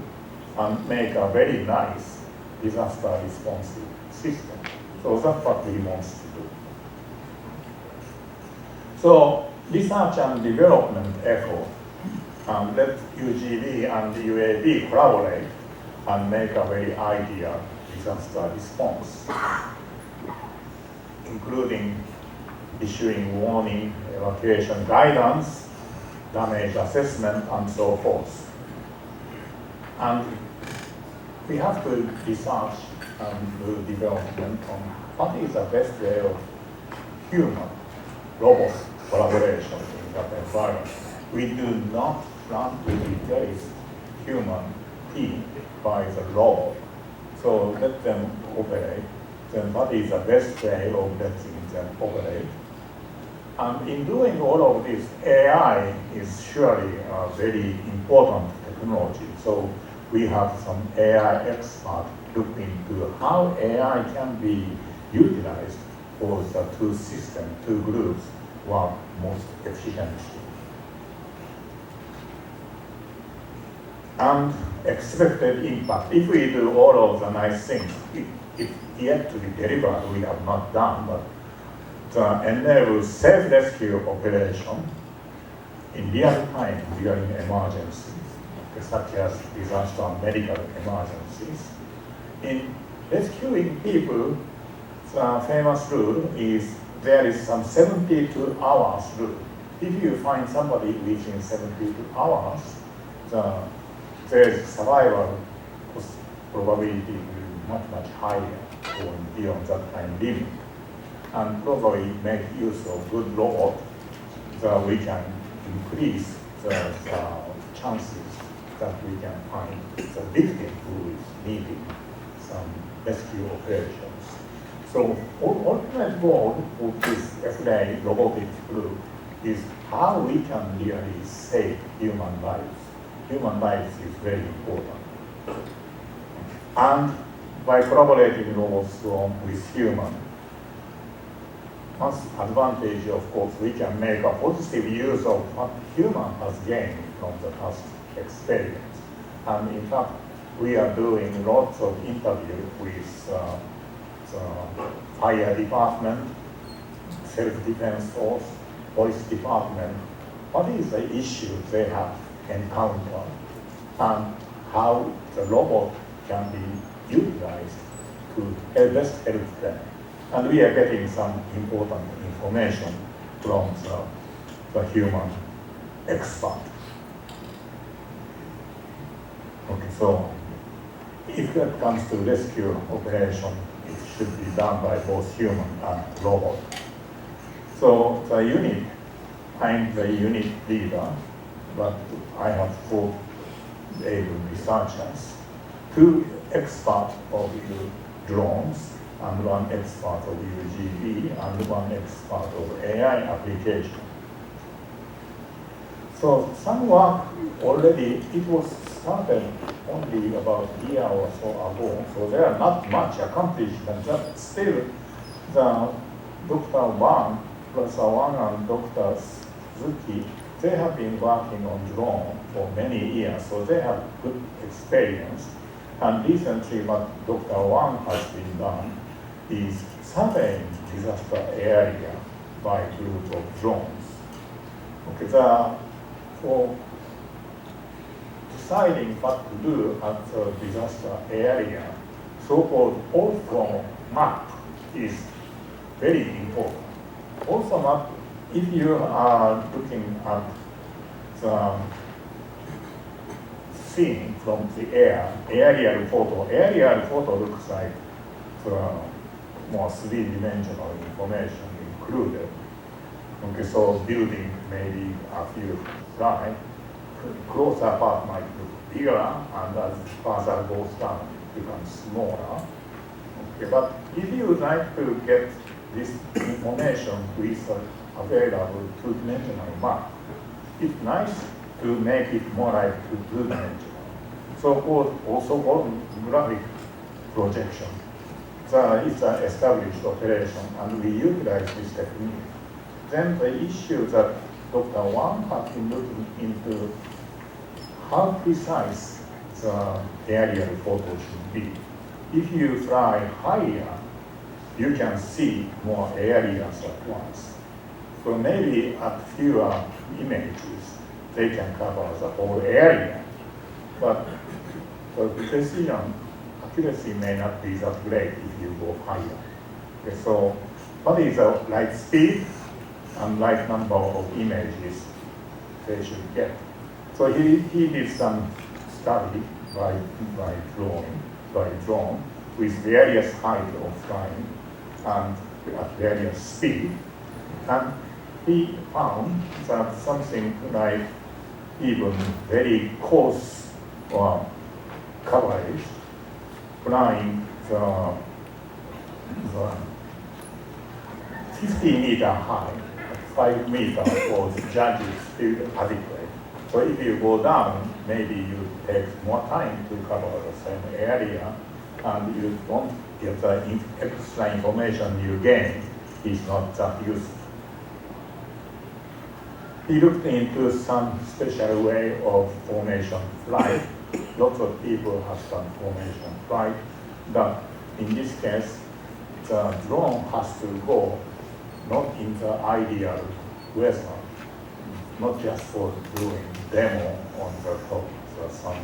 and make a very nice disaster responsive system. So that's what we want to do. So research and development effort, let UGV and UAV collaborate and make a very ideal disaster response, including issuing warning, evacuation guidance, damage assessment, and so forth. And we have to research and do development on what is the best way of human-robot collaboration in that environment. We do not plan to replace human team by the robot. So let them operate. Then what is the best way of letting them operate? And in doing all of this, AI is surely a very important technology. So we have some AI experts look into how AI can be utilized for the two systems, two groups work most efficiently. And expected impact. If we do all of the nice things, it yet to be delivered, we have not done, but the enable self-rescue operation in real time during emergencies, such as disaster and medical emergencies. In rescuing people, the famous rule is there is some 72 hours rule. If you find somebody within 72 hours, their survival probability will be much, much higher going beyond that time limit. And probably make use of good robot so we can increase the chances that we can find the victim who is needing some rescue operations. So ultimate goal of this FDA robotics group is how we can really save human lives. Human lives is very important. And by collaborating robots with human, one advantage, of course, we can make a positive use of what human has gained from the past experience. And in fact, we are doing lots of interviews with the fire department, self-defense force, police department. What is the issue they have encountered and how the robot can be utilized to best help them. And we are getting some important information from the human expert. Okay, so if that comes to rescue operation, it should be done by both human and robot. So the unit, I'm the unit leader, but I have 4 able researchers, 2 experts of drones, and 1 expert of UGV, and 1 expert of AI application. So some work already, it was started only about a year or so ago, so there are not much accomplished, but still the Dr. Wang, Professor Wang and Dr. Suzuki, they have been working on drone for many years, so they have good experience. And recently what Dr. Wang has been done is surveying disaster area by groups of drones. Okay, for deciding what to do at the disaster area, so-called also map is very important. Also map, if you are looking at the scene from the air, aerial photo looks like more three-dimensional information included. Okay, so building maybe a few fly, closer part might look bigger, and as further goes down, it becomes smaller. Okay, but if you would like to get this information with available two-dimensional map, it's nice to make it more like two-dimensional. So-called, also called graphic projection. It's an established operation, and we utilize this technique. Then the issue that Dr. Wang has been looking into how precise the aerial photo should be. If you fly higher, you can see more areas at once. So maybe at fewer images, they can cover the whole area. But the precision, accuracy may not be that great if you go higher. Okay, so what is the light speed and light number of images they should get? So he did some study by drone with various height of flying and at various speed. And he found that something like even very close coverage, flying the 50-meter high, 5 meters for the judges still adequate. So if you go down, maybe you take more time to cover the same area. and you don't get the extra information you gain is not that useful. He looked into some special way of formation flight. Lots of people have done formation flight, but in this case, the drone has to go not in the ideal weather, not just for doing demo on the top of some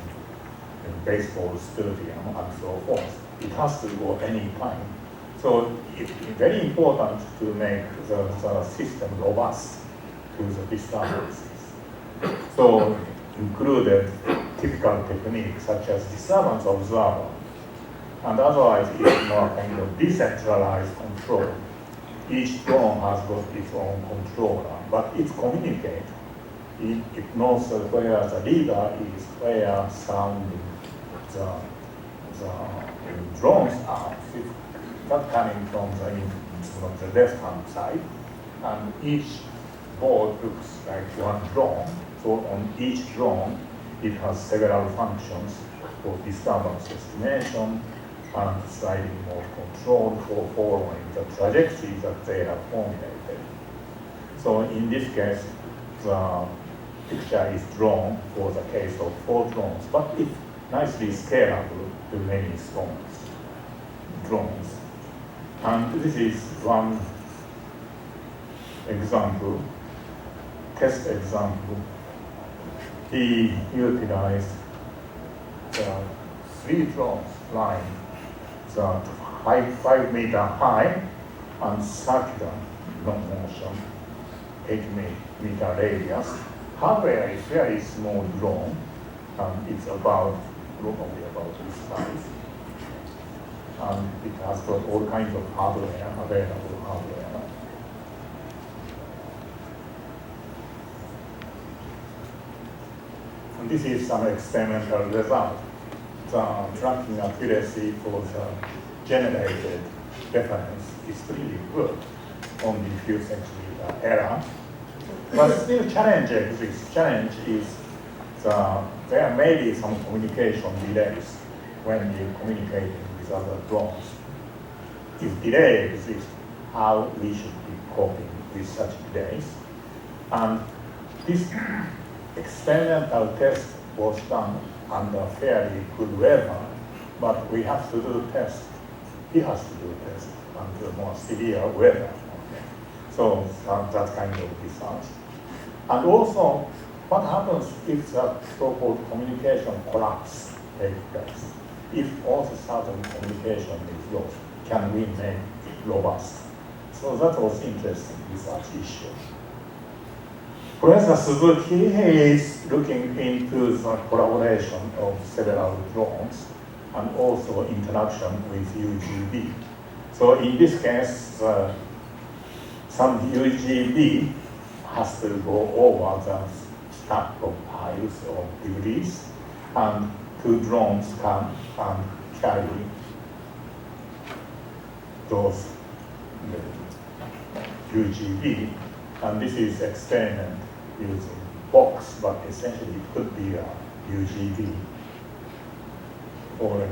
baseball stadium and so forth. It has to go any time. So it's very important to make the system robust to the disturbances. So included typical techniques such as disturbance observer, and otherwise it's more kind of decentralized control. Each drone has got its own controller, but it communicates. It knows where the leader is, where sounding the drones are. That coming from the left-hand side, and each board looks like one drone. So on each drone, it has several functions for disturbance estimation and sliding mode control for following the trajectory that they have formulated. So in this case, the picture is drawn for the case of 4 drones, but it's nicely scalable to many drones. And this is one example, test example. He utilized 3 drones flying the 5 meter high and circular long motion, 8 meter radius. Hardware is very small drone, and it's probably about this size. And it has got all kinds of hardware, available hardware. And this is some experimental result. The tracking accuracy for the generated reference is pretty good, only a few centimeter error. But still challenge exists. Challenge is there may be some communication delays when you're communicating with other drones. If delay exists, how we should be coping with such delays. And this experimental test was done under fairly good weather, but we have to do test. He has to do test under more severe weather. Okay. So that kind of research. And also, what happens if the so-called communication collapse takes place? If all the sudden communication is lost, can we make it robust? So that was interesting research issue. Professor Suzuki is looking into the collaboration of several drones and also interaction with UGV. So in this case, some UGV has to go over the stack of piles of debris, and 2 drones come and carry those UGV. And this is experiment using box, but essentially it could be a UGV or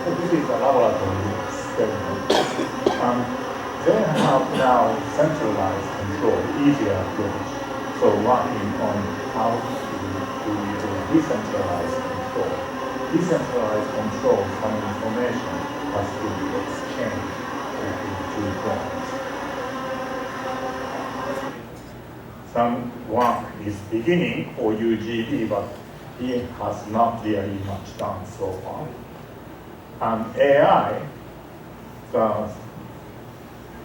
so this is a laboratory experiment. They have now centralized control, easier approach. So working on how to use decentralized control. Decentralized control, some information has to be exchanged between 2 drones. Some work is beginning for UGV, but he has not really much done so far. And AI, the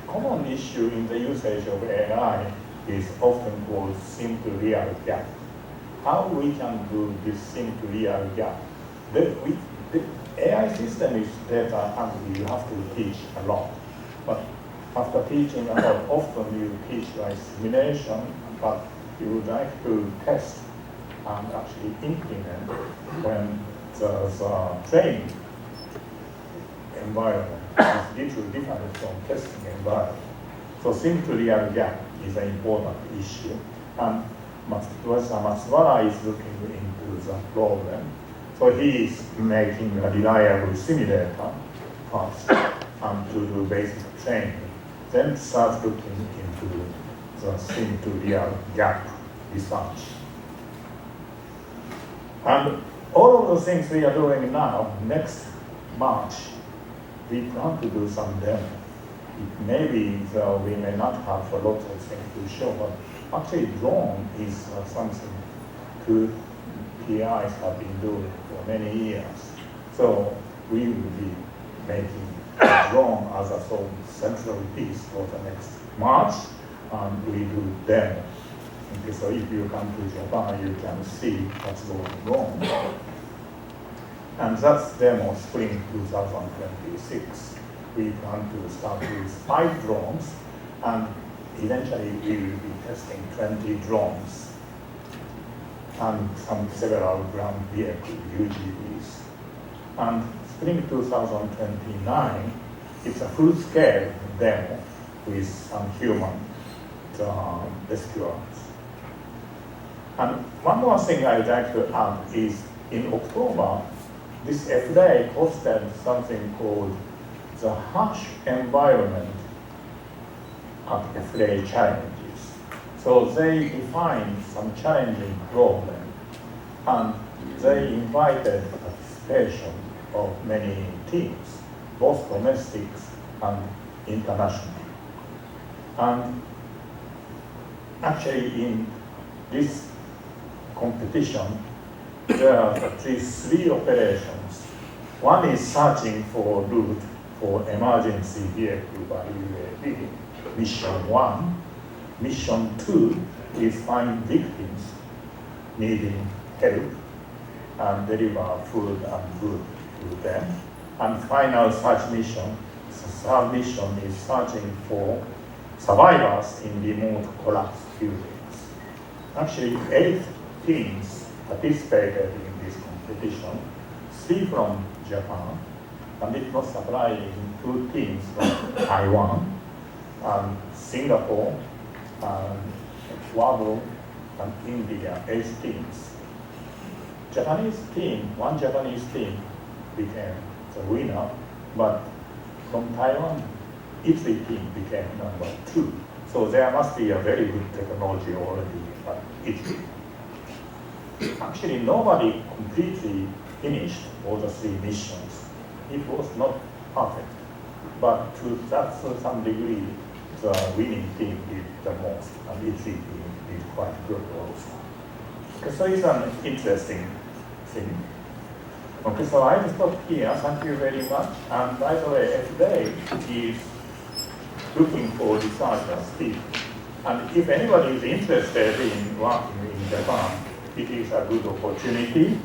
common issue in the usage of AI is often called sim-to-real gap. How we can do this sim-to-real gap? The AI system is data hungry, you have to teach a lot. But after teaching a lot, often you teach like simulation, but you would like to test and actually implement when the training environment is literally different from testing environment. So sim-to-real gap is an important issue. And Professor Matsubara is looking into the problem. So he is making a reliable simulator first and to do basic training. Then start looking into the sim-to-real gap research. And all of those things we are doing now, next March, we plan to do some demo. Maybe we may not have a lot of things to show, but actually drone is something good PIs have been doing for many years. So we will be making drone as a sort of central piece for the next March, and we do demo. Okay, so if you come to Japan, you can see what's going on. And that's demo spring 2026. We plan to start with 5 drones, and eventually we will be testing 20 drones and several ground vehicle UGVs. And spring 2029, it's a full-scale demo with some human rescuers. And one more thing I'd like to add is in October, this FDA hosted something called the harsh environment at FDA challenges. So they defined some challenging problem, and they invited participation of many teams, both domestic and international. And actually in this competition, there are at least 3 operations. One is searching for route for emergency vehicle by UAV, mission 1. Mission 2 is find victims needing help and deliver food and good to them. And final search mission, the third mission is searching for survivors in remote collapse buildings. Actually, 8 teams participated in this competition, 3 from Japan, and it was supplying 2 teams from Taiwan, and Singapore, and Guadeloupe, and India, 8 teams. One Japanese team became the winner, but from Taiwan, Italy team became number 2. So there must be a very good technology already at Italy. Actually, nobody completely finished all the 3 missions. It was not perfect, but to some degree, the winning team did the most, and Italy team did quite good also. Okay, so it's an interesting thing. Okay, so I will stop here. Thank you very much. And by the way, FDA is looking for researchers still. And if anybody is interested in working in Japan, it is a good opportunity.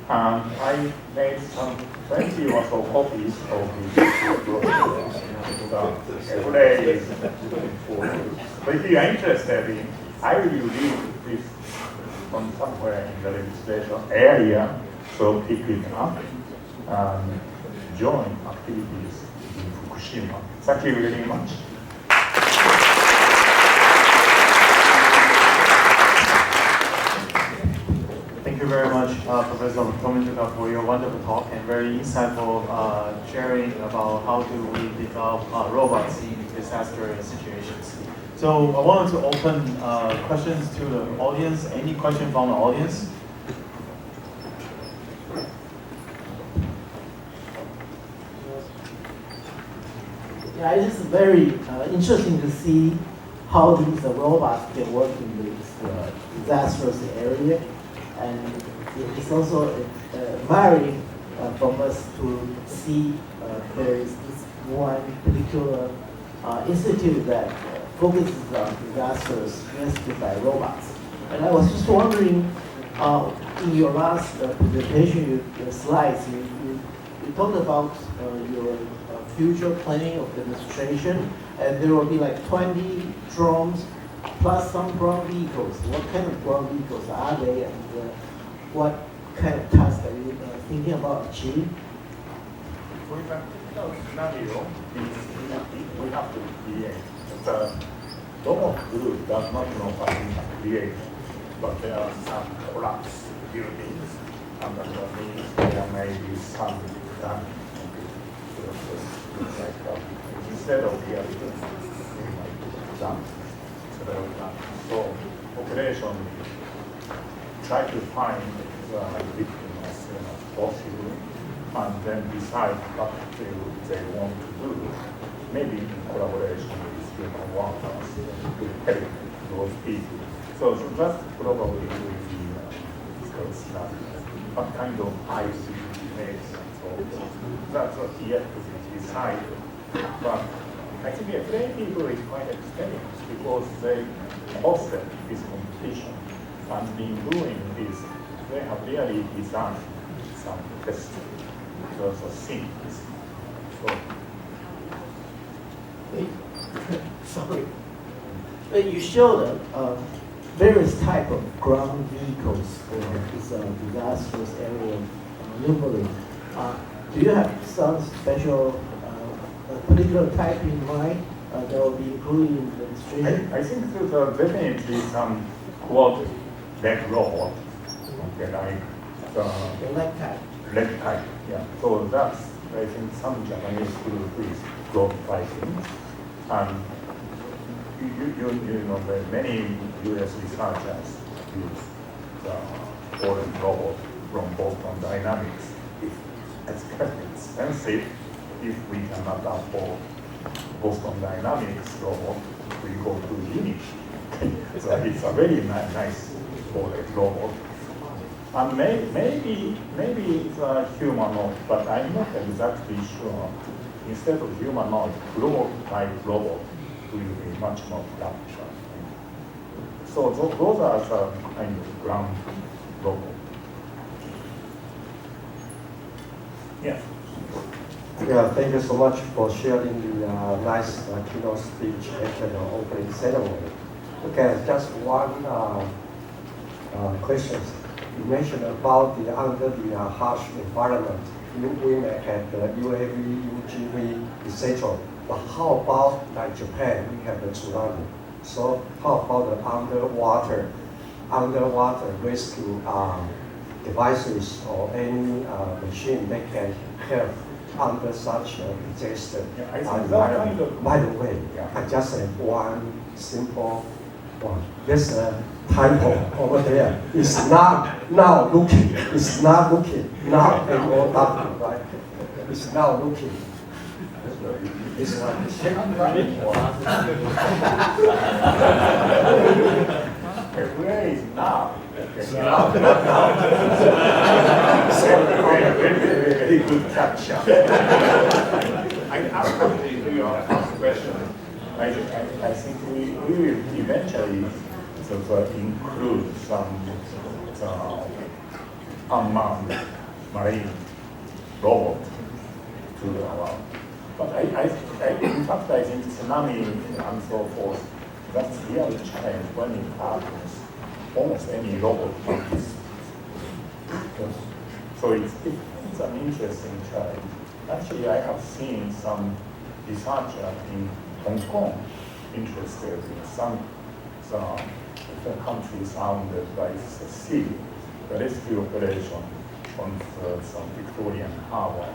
And I made some 20 or so copies of this brochure. FDA is looking for you. But if you are interested in, I will leave this from somewhere in the registration area, so pick it up and join activities in Fukushima. Thank you very much. Thank you very much, Professor Tomizuka, for your wonderful talk and very insightful sharing about how do we develop robots in disaster situations. So I wanted to open questions to the audience. Any question from the audience? Yeah, it is very interesting to see how these robots can work in this disastrous area. And it's also very from us to see there is this one particular institute that focuses on disasters rescued by robots. And I was just wondering, in your last presentation, your slides, you talked about your future planning of demonstration, and there will be like 20 drones plus some ground vehicles. What kind of ground vehicles are they, and what kind of tasks are you thinking about achieving? For a typical scenario, we have to create the robot group does not know what we have created, but there are some collapsed buildings, and underneath there may be some damage. Looks like instead of really dump. So operation try to find the victim as soon as possible, and then decide what they want to do, maybe in collaboration with human workers to help those people. So that's probably will be what kind of IC makes and so that's what yet to be decided. But I think the FA people is quite experienced because they hosted this competition and been doing this. They have really designed some tests. So things. So Sorry. You showed various type of ground vehicles for this disastrous area normally. Do you have some special particular type in mind that will be included in the demonstration? I think there's definitely some quad leg robot, okay, like The leg type. leg type, yeah. So that's, I think, some Japanese group is prototyping. And you know, many US researchers use the foreign robot from Boston Dynamics. It's kind of expensive if we cannot afford Boston Dynamics robot, we go to Unity. So it's a very nice robot. And maybe it's a humanoid, but I'm not exactly sure. Instead of humanoid, global-type robot will be much more practical. So those are the kind of ground robot. Yeah. Yeah, thank you so much for sharing the nice keynote speech after the opening ceremony. Okay, just one question. You mentioned about the under the harsh environment, we may have the UAV, UGV, etc. But how about like Japan? We have the tsunami. So how about the underwater rescue devices or any machine that can help under such a disaster environment? By the way, I just have one simple one. There's a typo over there. It's not now looking. It's not looking. Now NOW, right? It's now looking. It's one. Where is now? Very good catch. After your question, I think we will eventually include some unmanned marine robot to our. But in fact, I think tsunami and so forth, that's the real challenge when it happens. Almost any robot is. So it's an interesting challenge. Actually, I have seen some researchers in Hong Kong interested in some countries surrounded by the sea. The rescue operation on some Victorian harbor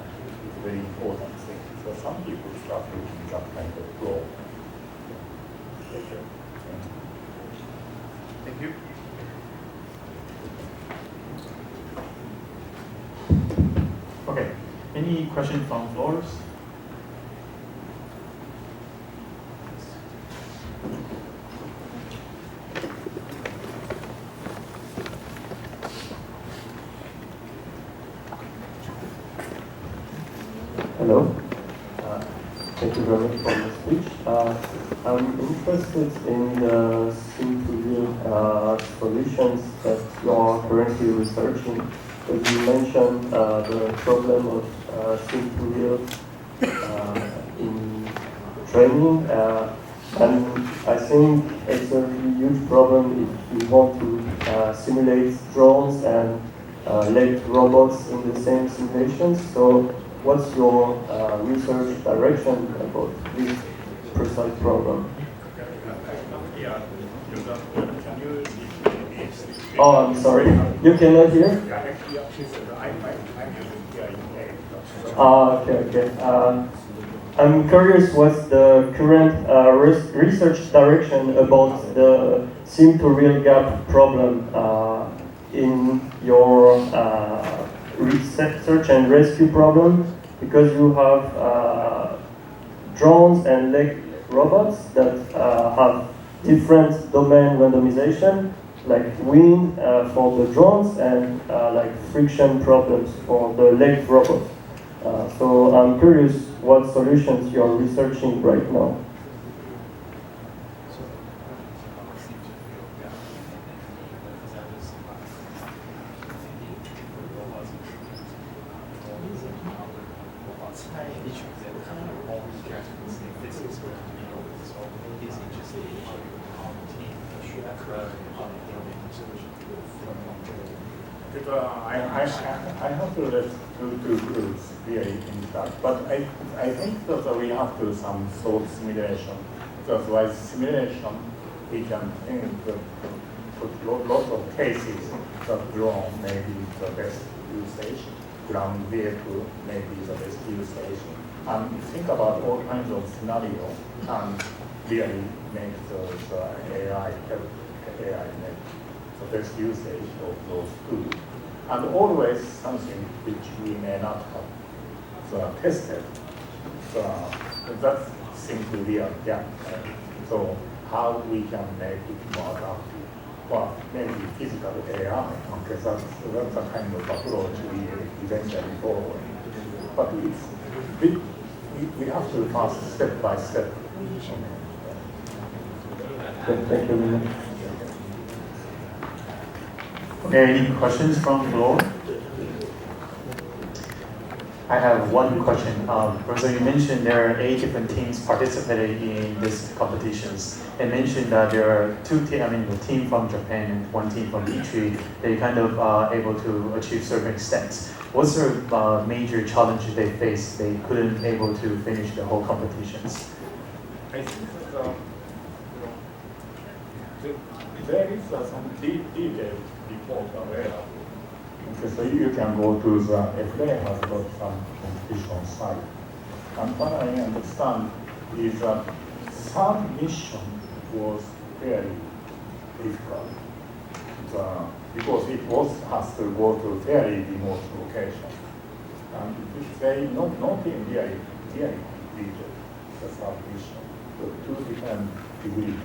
is a very important thing. So some people start looking at that kind of role. Thank you. Thank you. Okay, any questions from floors? Hello. Thank you very much for the speech. I'm interested in the simple solutions that you are currently researching. As you mentioned, the problem of simple in training, and I think it's a really huge problem if you want to simulate drones and let robots in the same simulations. So, what's your research direction about this precise problem? Can you Oh, I'm sorry. You cannot hear? Yeah, actually, I'm using here in Okay. I'm curious what's the current research direction about the sim to real gap problem in your research and rescue problem, because you have drones and leg robots that have different domain randomization, like wind for the drones and like friction problems for the leg robot. So I'm curious what solutions you're researching right now. I have to let two groups here in fact, but I think that we have to some sort of simulation. Because with simulation, we can put lots of cases that drone may be the best usage, ground vehicle may be the best usage, and think about all kinds of scenarios and really make the AI make the best usage of those tools. And always something which we may not have tested. That seems to be a gap. So how we can make it more adaptive? Well, maybe physical AI, because that's the kind of approach we eventually follow. But we have to pass step by step. Thank you very much. Okay, any questions from the floor? I have one question. So you mentioned there are 8 different teams participating in these competitions. And mentioned that there are 2 teams, the team from Japan and 1 team from Italy. They kind of able to achieve certain extents. What's the major challenges they faced? They couldn't able to finish the whole competitions. I think that there is some detailed report available. Okay, so you can go to the FA has got some competition site. And what I understand is that some mission was very difficult because it has to go to very remote location. And they not in really completed the submission. So 2 different degrees.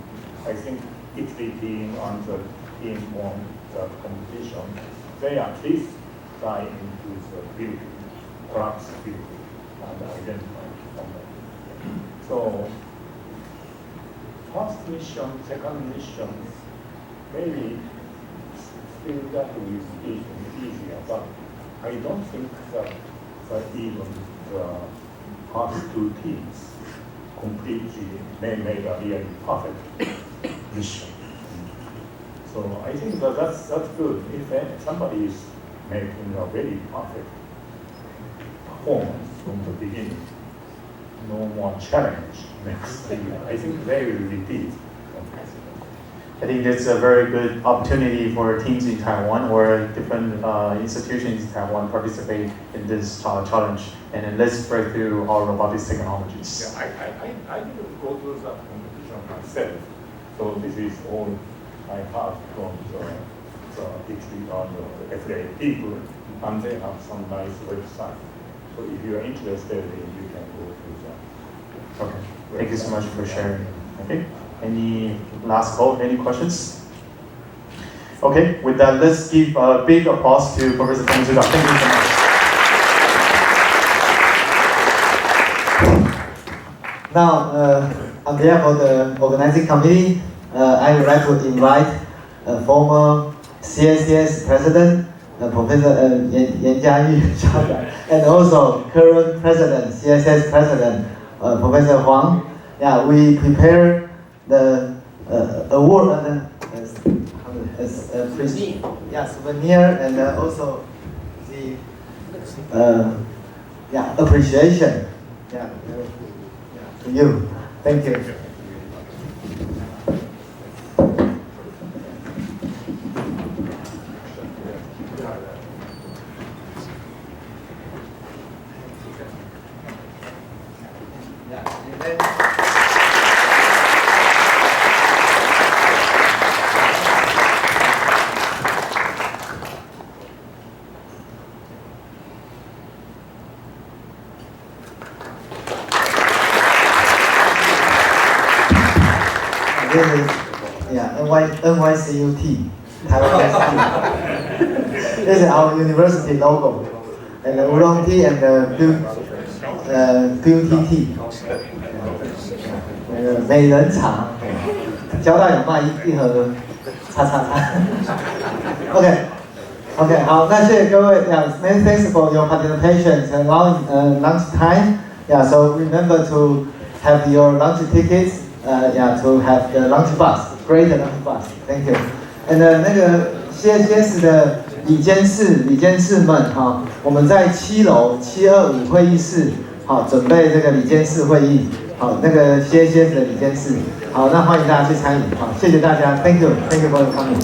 I think Italy team and the team on the competition, they at least try into the building, collapse building, and identify something. So, first mission, second mission, maybe still that is easier, but I don't think that even the first 2 teams completely made a really perfect mission. So I think that's good. If somebody is making a very perfect performance from the beginning, no more challenge next year. I think they will repeat. I think that's a very good opportunity for teams in Taiwan or different institutions in Taiwan participate in this challenge, and then let's break through our robotics technologies. Yeah, I didn't go to that competition myself, so this is all I have from the Italy or the FA people, and they have some nice website. So if you are interested, you can go to that. Okay, thank you so much for sharing. Okay. Any last call? Any questions? Okay, with that, let's give a big applause to Professor Tomizuka. Thank you so much. Now, on behalf of the organizing committee, I would like to invite former CSCS President, Professor Yan Jiayu, and also current President, CSS President, Professor Huang. Yeah, we prepare the award as souvenir, and also the appreciation to you. Thank you. this is NYCUT, Taiwan ST. This is our university logo, and the oolong tea and the beauty tea， 那个美人茶，交大有卖一盒叉叉叉。OK， 好，那谢谢各位。Many thanks for your participation and lunch time. So remember to have your lunch tickets. To have the lunch bus, great lunch bus. Thank you. And 那个 CSS 的理监事们哈，我们在7楼725会议室，好，准备这个理监事会议，好，那个 CSS 的理监事，好，那欢迎大家去参与，好，谢谢大家 ，Thank you for coming.